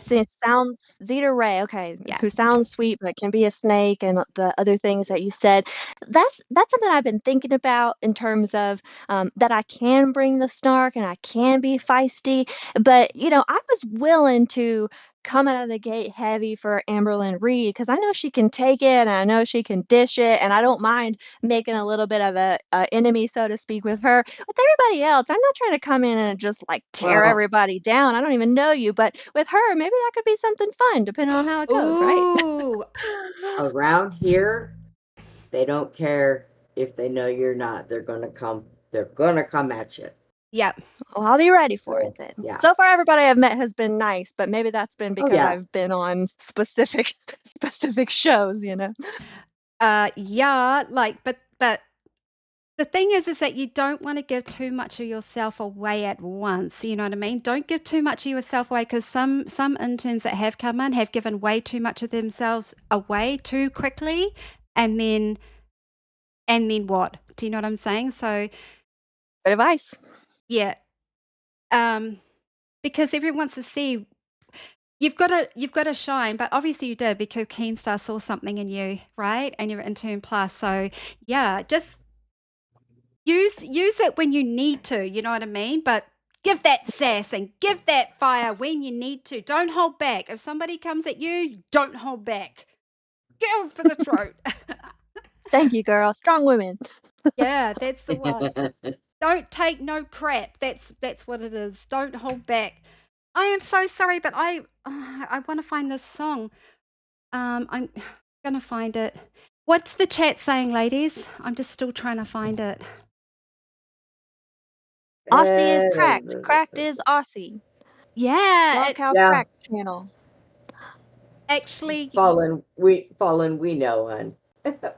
sounds Zeta Ray, okay, Yeah. who sounds sweet but can be a snake, and the other things that you said. That's something I've been thinking about in terms of that I can bring the snark and I can be feisty, but I was willing to come out of the gate heavy for Amberlyn Reed because I know she can take it and I know she can dish it, and I don't mind making a little bit of a enemy, so to speak, with her. With everybody else, I'm not trying to come in and just like tear Well, everybody down. I don't even know you, but with her, maybe that could be something fun, depending on how it goes, right? Ooh. around here, they don't care if they know you're not. They're gonna come. They're gonna come at you. Yep. Well, I'll be ready for it So then. yeah. So far, everybody I've met has been nice, but maybe that's been Oh because yeah. I've been on specific shows, Yeah, but the thing is that you don't want to give too much of yourself away at once. You know what I mean? Don't give too much of yourself away, because some interns that have come in have given way too much of themselves away too quickly, and then what? Do you know what I'm saying? So Good advice. yeah, because everyone wants to see. You've got to shine, but obviously you did, because KEEMSTAR saw something in you, right? And you're intern plus. So yeah, just use it when you need to, you know what I mean? But give that sass and give that fire when you need to. Don't hold back. If somebody comes at you, don't hold back. Go for the throat. Thank you, girl. Strong women. Yeah, that's the one. Don't take no crap. That's what it is. Don't hold back. I am so sorry, but I want to find this song. I'm gonna find it. What's the chat saying, ladies? I'm just still trying to find it. Aussie is cracked. Cracked is Aussie. Yeah, Lolcow Yeah. Cracked channel. actually, Fallen. We know, hun.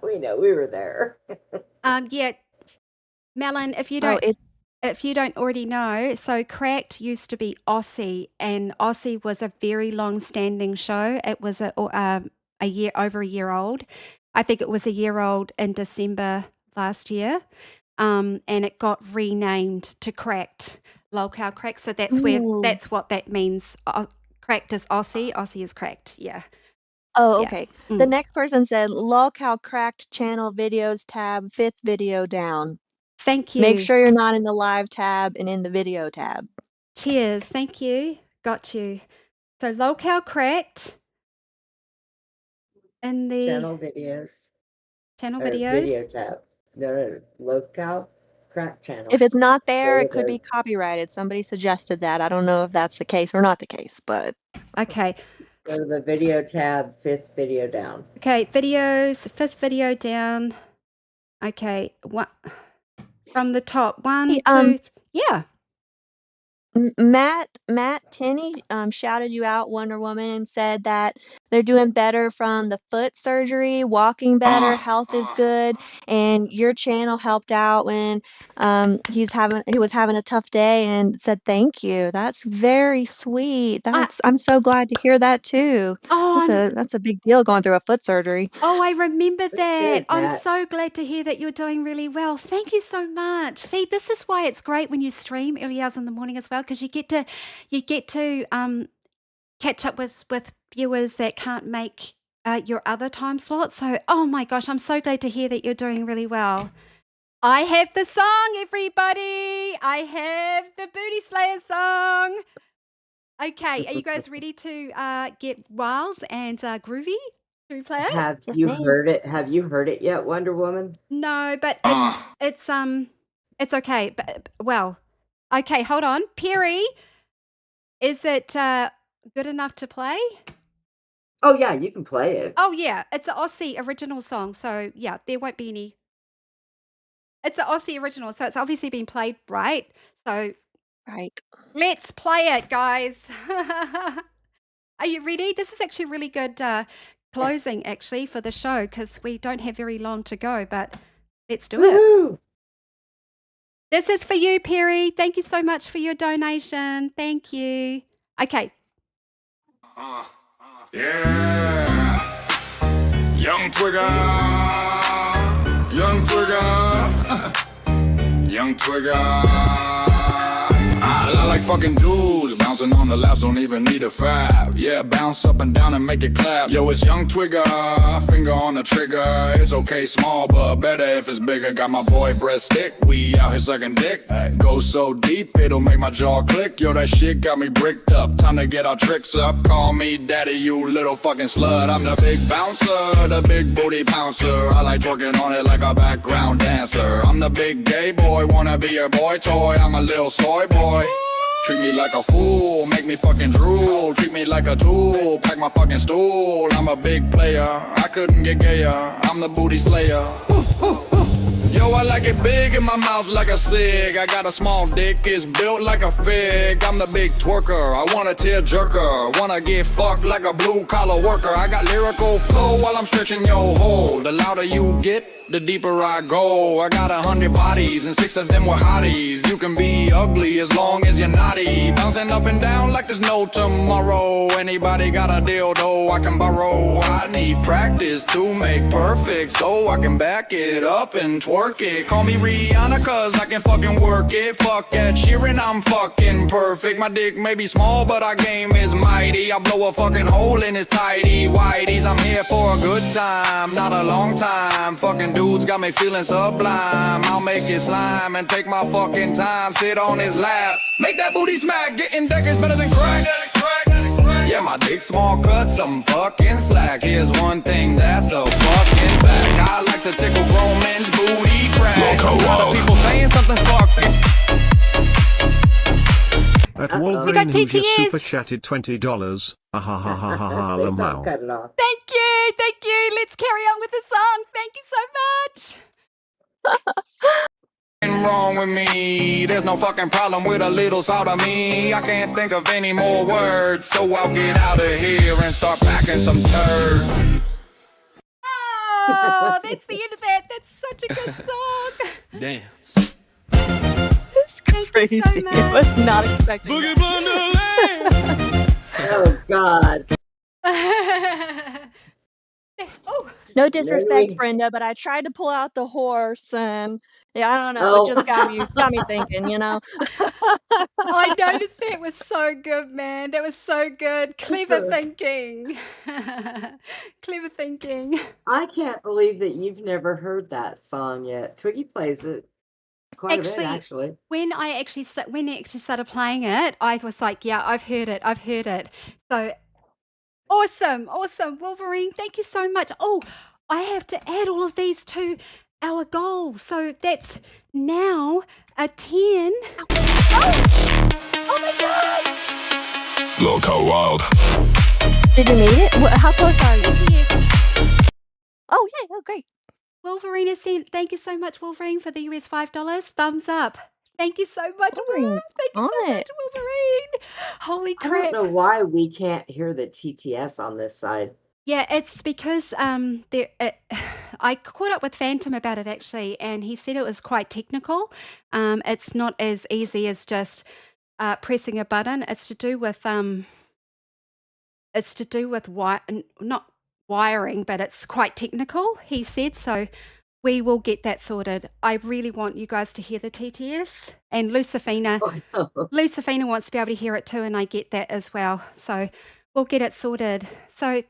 We know. We were there. yeah, Melon, if you Oh, don't already know, so Cracked used to be Aussie, and Aussie was a very long-standing show. It was a year a year old. I think it was a year old in December last year, and it got renamed to Cracked, Lolcow Cracked. So that's what that means. Cracked is Aussie. Aussie is Cracked. Yeah. Oh, Yeah. okay. The next person said, Lolcow Cracked channel videos tab, 5th video down. Thank you. Make sure you're not in the live tab and in the video tab. Cheers. Thank you. Got you. So Lolcow Cracked in the Channel videos. channel Or videos. video tab. No, Lolcow Crack channel. If it's not there, Go it to could the- be copyrighted. Somebody suggested that. I don't know if that's the case or not the case, but Okay. Go to the video tab, 5th video down. Okay. Videos. 5th video down. Okay. What from the top? One, Hey, two, yeah. Matt Tenney shouted you out, Wonder Woman, and said that they're doing better from the foot surgery, walking better, health is good, and your channel helped out when he was having a tough day and said thank you. That's very sweet. I'm so glad to hear that too. That's a big deal going through a foot surgery. Oh, I remember that. good, I'm Matt. so glad to hear that you're doing really well. Thank you so much. See, this is why it's great when you stream early hours in the morning as well, because you get to catch up with viewers that can't make your other time slots. So, oh my gosh, I'm so glad to hear that you're doing really well. I have the song, everybody. I have the Booty Slayer song. Okay, are you guys ready to get wild and groovy? Should we play it? Have Yes, you ma'am. heard it? Have you heard it yet, Wonder Woman? No, but it's okay. But well, okay, hold on. Perry, is it good enough to play? Oh yeah, you can play it. Oh yeah, it's an Aussie original song, so yeah, there won't be any. It's an Aussie original, so it's obviously been played, right? So Right. let's play it, guys. Are you ready? This is actually really good closing, actually, for the show, because we don't have very long to go, but Let's do it. Woohoo! This is for you, Perry. Thank you so much for your donation. Thank you. Okay. Yeah. Young Twigger. Young Twigger. Young Twigger. I like fucking dudes, bouncing on the laps, don't even need a fab. Yeah, bounce up and down and make it clap. Yo, it's Young Twigger, finger on the trigger. It's okay, small, but better if it's bigger. Got my boy breast stick, we out here sucking dick. Go so deep, it'll make my jaw click. Yo, that shit got me bricked up, time to get our tricks up. Call me daddy, you little fucking slut. I'm the big bouncer, the big booty pouncer. I like twerking on it like a background dancer. I'm the big gay boy, wanna be your boy toy. I'm a little soy boy. Treat me like a fool, make me fucking drool. Treat me like a tool, pack my fucking stool. I'm a big player, I couldn't get gayer. I'm the booty slayer. Yo, I like it big in my mouth like a cig. I got a small dick, it's built like a fig. I'm the big twerker, I want a tear jerker. Wanna get fucked like a blue collar worker. I got lyrical flow while I'm stretching your hole. The louder you get, the deeper I go. I got 100 bodies and 6 of them were hotties. You can be ugly as long as you're naughty. Bouncing up and down like there's no tomorrow. Anybody got a dildo I can borrow? I need practice to make perfect, so I can back it up and twerk it. Call me Rihanna cause I can fucking work it. Fuck Ed Sheeran, I'm fucking perfect. My dick may be small but our game is mighty. I blow a fucking hole in his tidy whities. I'm here for a good time, not a long time. Fucking dudes got me feeling sublime. I'll make it slime and take my fucking time. Sit on his lap, make that booty smack. Getting deck is better than crack. Yeah, my dick small cut, some fucking slack. Here's one thing that's a fucking fact. I like to tickle grown men's booty crack. A lot of people saying something's fucking. At Wolverine who just TTS. super chatted $20. Ah ha ha ha ha ha They lamau. cut it off. Thank you. Thank you. Let's carry on with the song. Thank you so much. Wrong with me, there's no fucking problem with a little salt of me. I can't think of any more words, so I'll get out of here and start packing some turds. Oh, that's the end of that. That's such a good song. Damn. It's Thank crazy. you so I much. was not expecting Boogie that. Blondeland. Oh God. Oh, No disrespect, Maybe. Brenda, but I tried to pull out the horse, and yeah, I don't know. Oh. It just got me thinking, you know. I noticed that was so good, man. That was so good. Clever thinking. Clever thinking. I can't believe that you've never heard that song yet. Twiggy plays it quite a bit, actually. When they actually started playing it, I was like, yeah, I've heard it. So awesome, Wolverine. Thank you so much. Oh, I have to add all of these to our goal. So that's now a 10. Oh my gosh. Lolcow wild. Did you meet it? How close are you? Yes. Oh, yeah. Oh, great. Wolverine is sent. Thank you so much, Wolverine, for the US $5. Thumbs up. Thank you so much, Wolverine, Thank you so much, Wolverine. Holy I crap. don't know why we can't hear the TTS on this side. Yeah, it's because I caught up with Phantom about it actually, and he said it was quite technical. It's not as easy as just pressing a button. It's to do with not wiring, but it's quite technical. He said so. We will get that sorted. I really want you guys to hear the TTS, and Lucifina. Oh, no. Lucifina wants to be able to hear it too, and I get that as well. So we'll get it sorted. So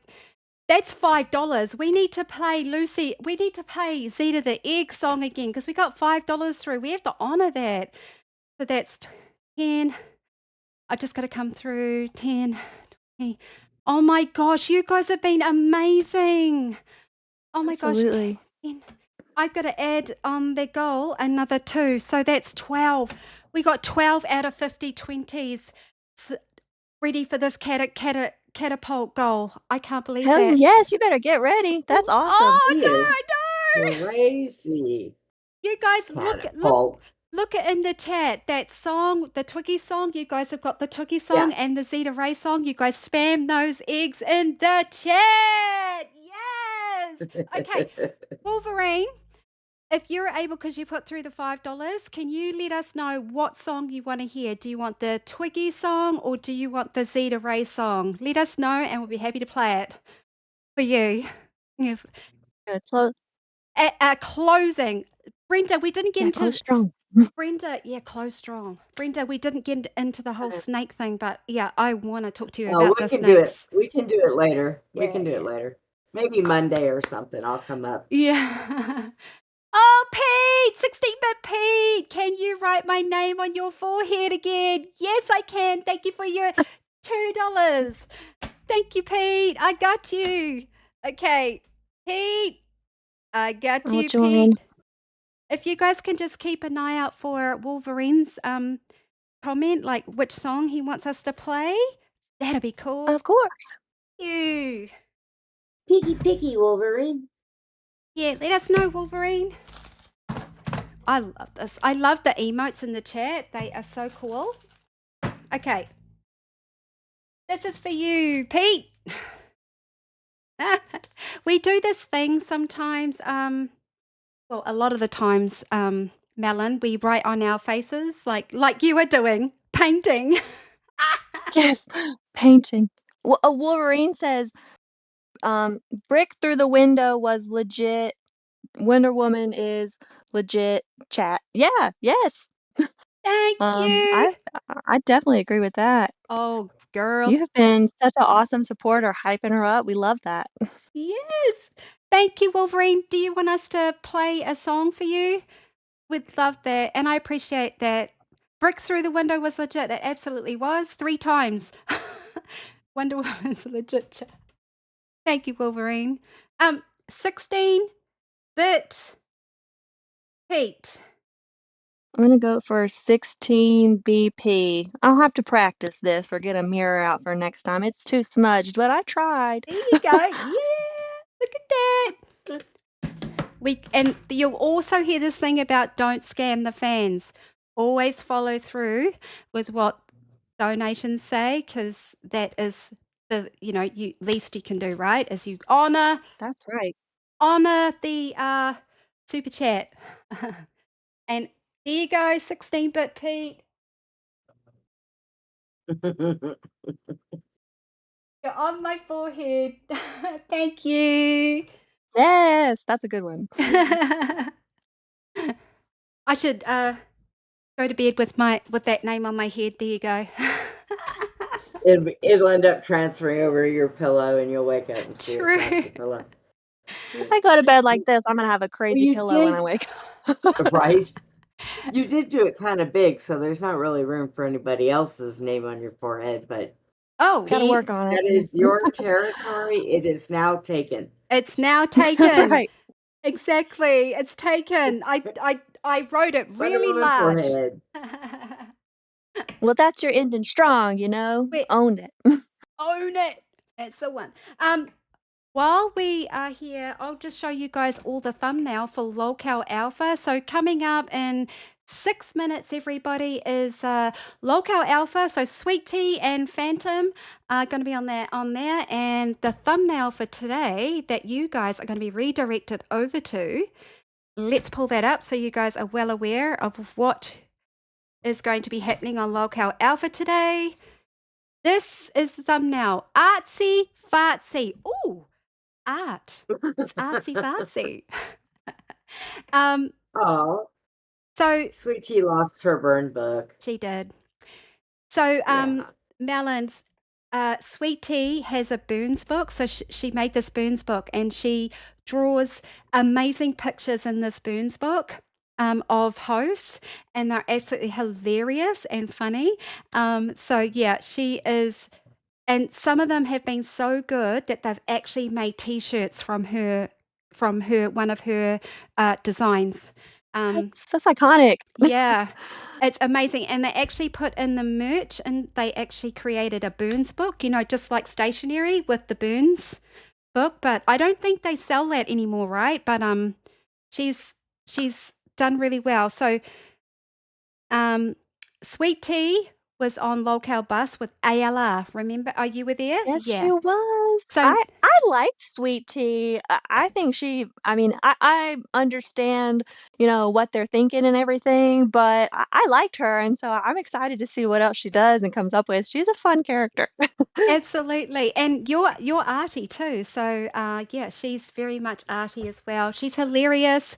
that's $5. We need to play We need to play Zeta the Egg song again because we got $5 through. We have to honor that. So that's 10. I just got to come through 10, 20. Oh my gosh, you guys have been amazing. Oh my Absolutely. gosh. 10. I've got to add on the goal another 2. So that's 12. We got 12 out of 50 20s ready for this catapult goal. I can't believe Hell that. yes, you better get ready. That's awesome. Oh, He no, is I know. Crazy. You guys look Catapult. in the chat. That song, the Twiggy song, you guys have got the Twiggy song and the Zeta Ray song. You guys spam those eggs in the chat. Yes. Okay. Wolverine, if you're able, because you put through the $5, can you let us know what song you want to hear? Do you want the Twiggy song or do you want the Zeta Ray song? Let us know and we'll be happy to play it for you. If, Close, closing. Brenda, we didn't get yeah, close into strong. Brenda, yeah, close strong. Brenda, we didn't get into the whole snake thing, but yeah, I want to talk to you Oh, about we the can do it. snakes. We can do it later. We Yeah, can do it yeah. later. Maybe Monday or something. I'll come up. Yeah. Oh, Pete, 16-bit Pete, can you write my name on your forehead again? Yes, I can. Thank you for your $2. Thank you, Pete. I got you. Okay, Pete, I got I'll you, join. Pete. If you guys can just keep an eye out for Wolverine's comment, like which song he wants us to play, that'd be cool. Of course. You. Piggy, Wolverine. Yeah, let us know, Wolverine. I love this. I love the emotes in the chat. They are so cool. Okay. This is for you, Pete. We do this thing sometimes, well, a lot of the times, Melon, we write on our faces like you were doing, painting. Yes, painting. Wolverine says, brick through the window was legit. Wonder Woman is legit. Chat. Yeah, yes. Thank you. I definitely agree with that. Oh, girl. You have been such an awesome supporter, hyping her up. We love that. Yes. Thank you, Wolverine. Do you want us to play a song for you? We'd love that. And I appreciate that. Brick through the window was legit. It absolutely was. 3 times. Wonder Woman's legit. Thank you, Wolverine. 16-bit Pete. I'm gonna go for 16 BP. I'll have to practice this or get a mirror out for next time. It's too smudged, but I tried. There you go. Yeah. Look at that. And you'll also hear this thing about don't scam the fans. Always follow through with what donations say, because that is the least you can do, right? Is you honor That's right. the super chat. And here you go, 16-bit Pete. You're on my forehead. Thank you. Yes, that's a good one. I should go to bed with that name on my head. There you go. It'll end up transferring over to your pillow, and you'll wake up and see it's not True. your pillow. If I go to bed like this, I'm gonna have a crazy you pillow when did- I wake up. Right? You did do it kind of big, so there's not really room for anybody else's name on your forehead, but Oh, Gotta work on it. that is your territory. It is now taken. it's now taken. That's right. Exactly. It's taken. I wrote it Put it really on her large. forehead. Well, that's your ending strong, you know? Wait. Owned it. Own it. That's the one. While we are here, I'll just show you guys all the thumbnail for Lolcow Alpha. So coming up in 6 minutes, everybody, is Lolcow Alpha. So Sweet Tea and Phantom are going to be on there. And the thumbnail for today that you guys are going to be redirected over to, let's pull that up so you guys are well aware of what is going to be happening on Lolcow Alpha today. This is the thumbnail. Artsy fartsy. Ooh, art. It's artsy fartsy. Oh, So Sweet Tea lost her burn book. she did. So Yeah. Melon's Sweet Tea has a Burns book. So she made this Burns book, and she draws amazing pictures in this Burns book of hosts, and they're absolutely hilarious and funny. So yeah, she is. And some of them have been so good that they've actually made T-shirts from one of her designs. That's iconic. Yeah, it's amazing. And they actually put in the merch, and they actually created a Burns book, just like stationery with the Burns book. But I don't think they sell that anymore, right? But she's done really well. So Sweet Tea was on Lolcow Bus with ALR. Remember? Oh, you were there? Yes, Yeah. she was. Yes, So I liked Sweet Tea. I think I mean, I understand, what they're thinking and everything, but I liked her, and so I'm excited to see what else she does and comes up with. She's a fun character. absolutely, and you're arty too. So yeah, she's very much arty as well. She's hilarious,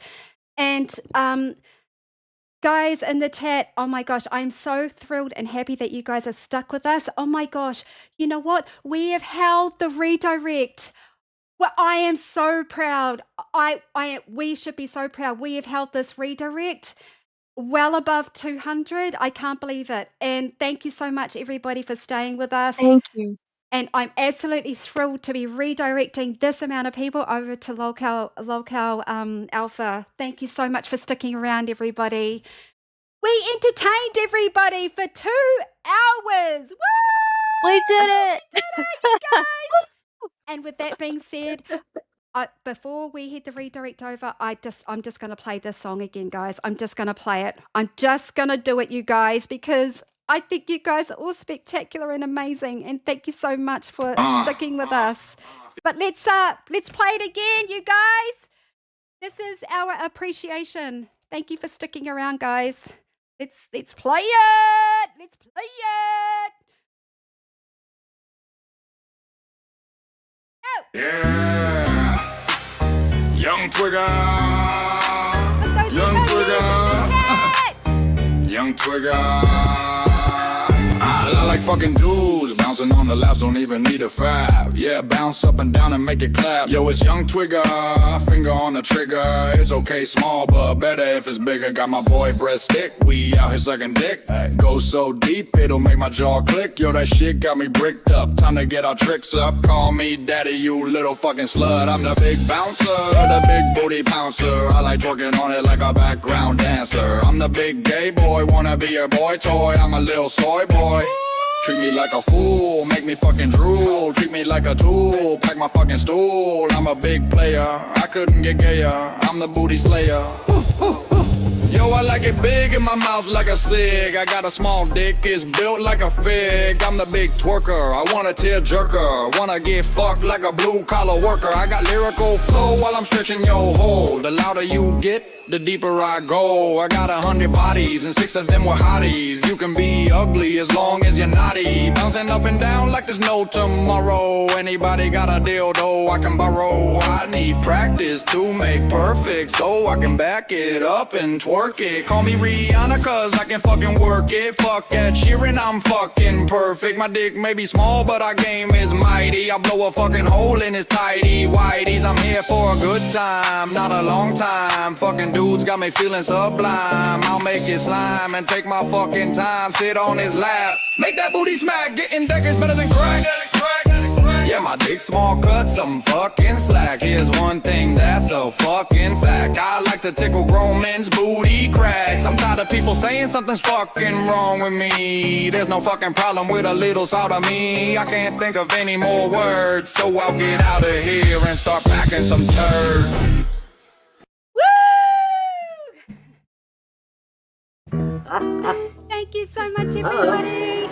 and guys in the chat, oh my gosh, I'm so thrilled and happy that you guys are stuck with us. Oh my gosh, you know what? We have held the redirect. Well, I am so proud. We should be so proud. We have held this redirect well above 200. I can't believe it. And thank you so much, everybody, for staying with us. Thank you. And I'm absolutely thrilled to be redirecting this amount of people over to Lolcow Alpha. Thank you so much for sticking around, everybody. We entertained everybody for 2 hours. Woo! We did it. We did it, you guys. And with that being said, before we head the redirect over, I'm just going to play this song again, guys. I'm just going to play it. I'm just going to do it, you guys, because I think you guys are all spectacular and amazing. And thank you so much for sticking with us. But let's play it again, you guys. This is our appreciation. Thank you for sticking around, guys. Let's play it. Let's play it. Yeah. Young Twigger. Young Twigger. Young Twigger. I like fucking dudes, bouncing on the laps, don't even need a fab. Yeah, bounce up and down and make it clap. Yo, it's Young Twigger, finger on the trigger. It's okay, small, but better if it's bigger. Got my boy breast stick, we out here sucking dick. Go so deep, it'll make my jaw click. Yo, that shit got me bricked up, time to get our tricks up. Call me daddy, you little fucking slut. I'm the big bouncer, the big booty pouncer. I like twerking on it like a background dancer. I'm the big gay boy, wanna be your boy toy. I'm a little soy boy. Treat me like a fool, make me fucking drool. Treat me like a tool, pack my fucking stool. I'm a big player, I couldn't get gayer. I'm the booty slayer. Yo, I like it big in my mouth like a cig. I got a small dick, it's built like a fig. I'm the big twerker, I want a tear jerker. Wanna get fucked like a blue collar worker. I got lyrical flow while I'm stretching your hole. The louder you get, the deeper I go. I got 100 bodies and 6 of them were hotties. You can be ugly as long as you're naughty. Bouncing up and down like there's no tomorrow. Anybody got a dildo I can borrow? I need practice to make perfect, so I can back it up and twerk it. Call me Rihanna cause I can fucking work it. Fuck Ed Sheeran, I'm fucking perfect. My dick may be small but our game is mighty. I blow a fucking hole in his tidy whities. I'm here for a good time, not a long time. Fucking dudes got me feeling sublime. I'll make it slime and take my fucking time. Sit on his lap, make that booty smack. Getting deck is better than crack. Yeah, my dick small cut, some fucking slack. Here's one thing that's a fucking fact. I like to tickle grown men's booty cracks. I'm tired of people saying something's fucking wrong with me. There's no fucking problem with a little side of me. I can't think of any more words, so I'll get out of here and start packing some turds. Thank you so much, everybody,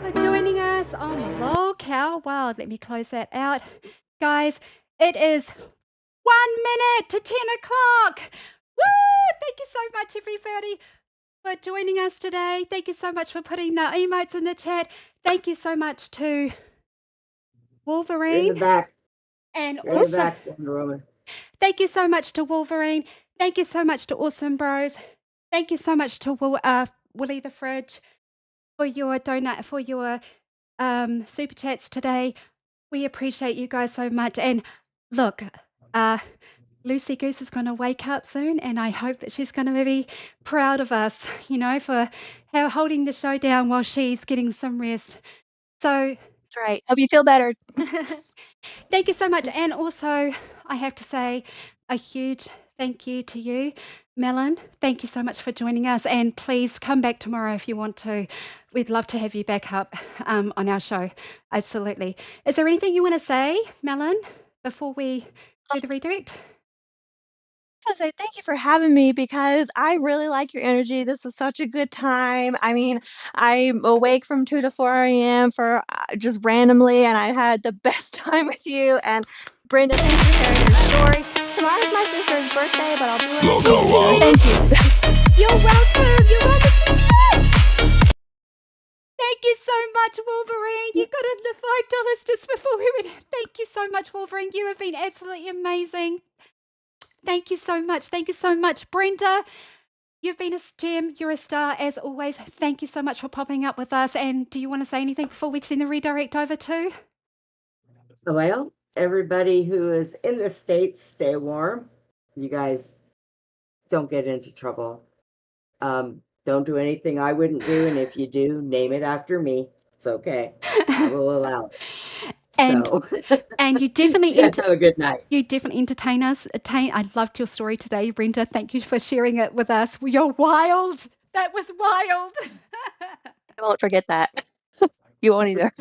for joining us on Lolcow Wild. Let me close that out. Guys, it is 1 minute to 10 o'clock. Woo! Thank you so much, everybody, for joining us today. Thank you so much for putting the emotes in the chat. Thank you so much to Wolverine. In the back. And In also, the back, Wonder Woman. thank you so much to Wolverine. Thank you so much to Awesome Bros. Thank you so much to Willie the Fridge for your super chats today. We appreciate you guys so much. And look, Lucy Goose is going to wake up soon, and I hope that she's going to be proud of us, for holding the show down while she's getting some rest. So That's right. Hope you feel better. thank you so much. And also, I have to say a huge thank you to you, Melon. Thank you so much for joining us. And please come back tomorrow if you want to. We'd love to have you back up on our show. Absolutely. Is there anything you want to say, Melon, before we do the redirect? to say thank you for having me because I really like your energy. This was such a good time. I mean, I'm awake from 2 to 4 a.m. for just randomly, and I had the best time with you. And Brenda, thanks for sharing your story. Tomorrow's my sister's birthday, but I'll do it. Lolcow, wow. Thank you. You're welcome. You're welcome to yes. Thank you so much, Wolverine. You got the $5 just before we went. Thank you so much, Wolverine. You have been absolutely amazing. Thank you so much. Thank you so much, Brenda. You've been a gem. You're a star as always. Thank you so much for popping up with us. And do you want to say anything before we send the redirect over to? Well, everybody who is in the States, stay warm. You guys don't get into trouble. Don't do anything I wouldn't do, and if you do, name it after me. It's okay. I will allow it. And So, and you definitely you guys have a good night. you definitely entertain us. I loved your story today, Brenda. Thank you for sharing it with us. You're wild. That was wild. I won't forget that. You won't either.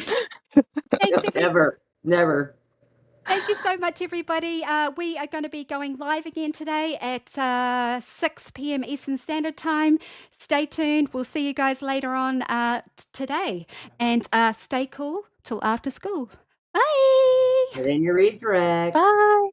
Thanks, everyone. Never. Thank you so much, everybody. We are going to be going live again today at 6 p.m. Eastern Standard Time. Stay tuned. We'll see you guys later on today. And stay cool till after school. Bye. Get in your redirect. Bye.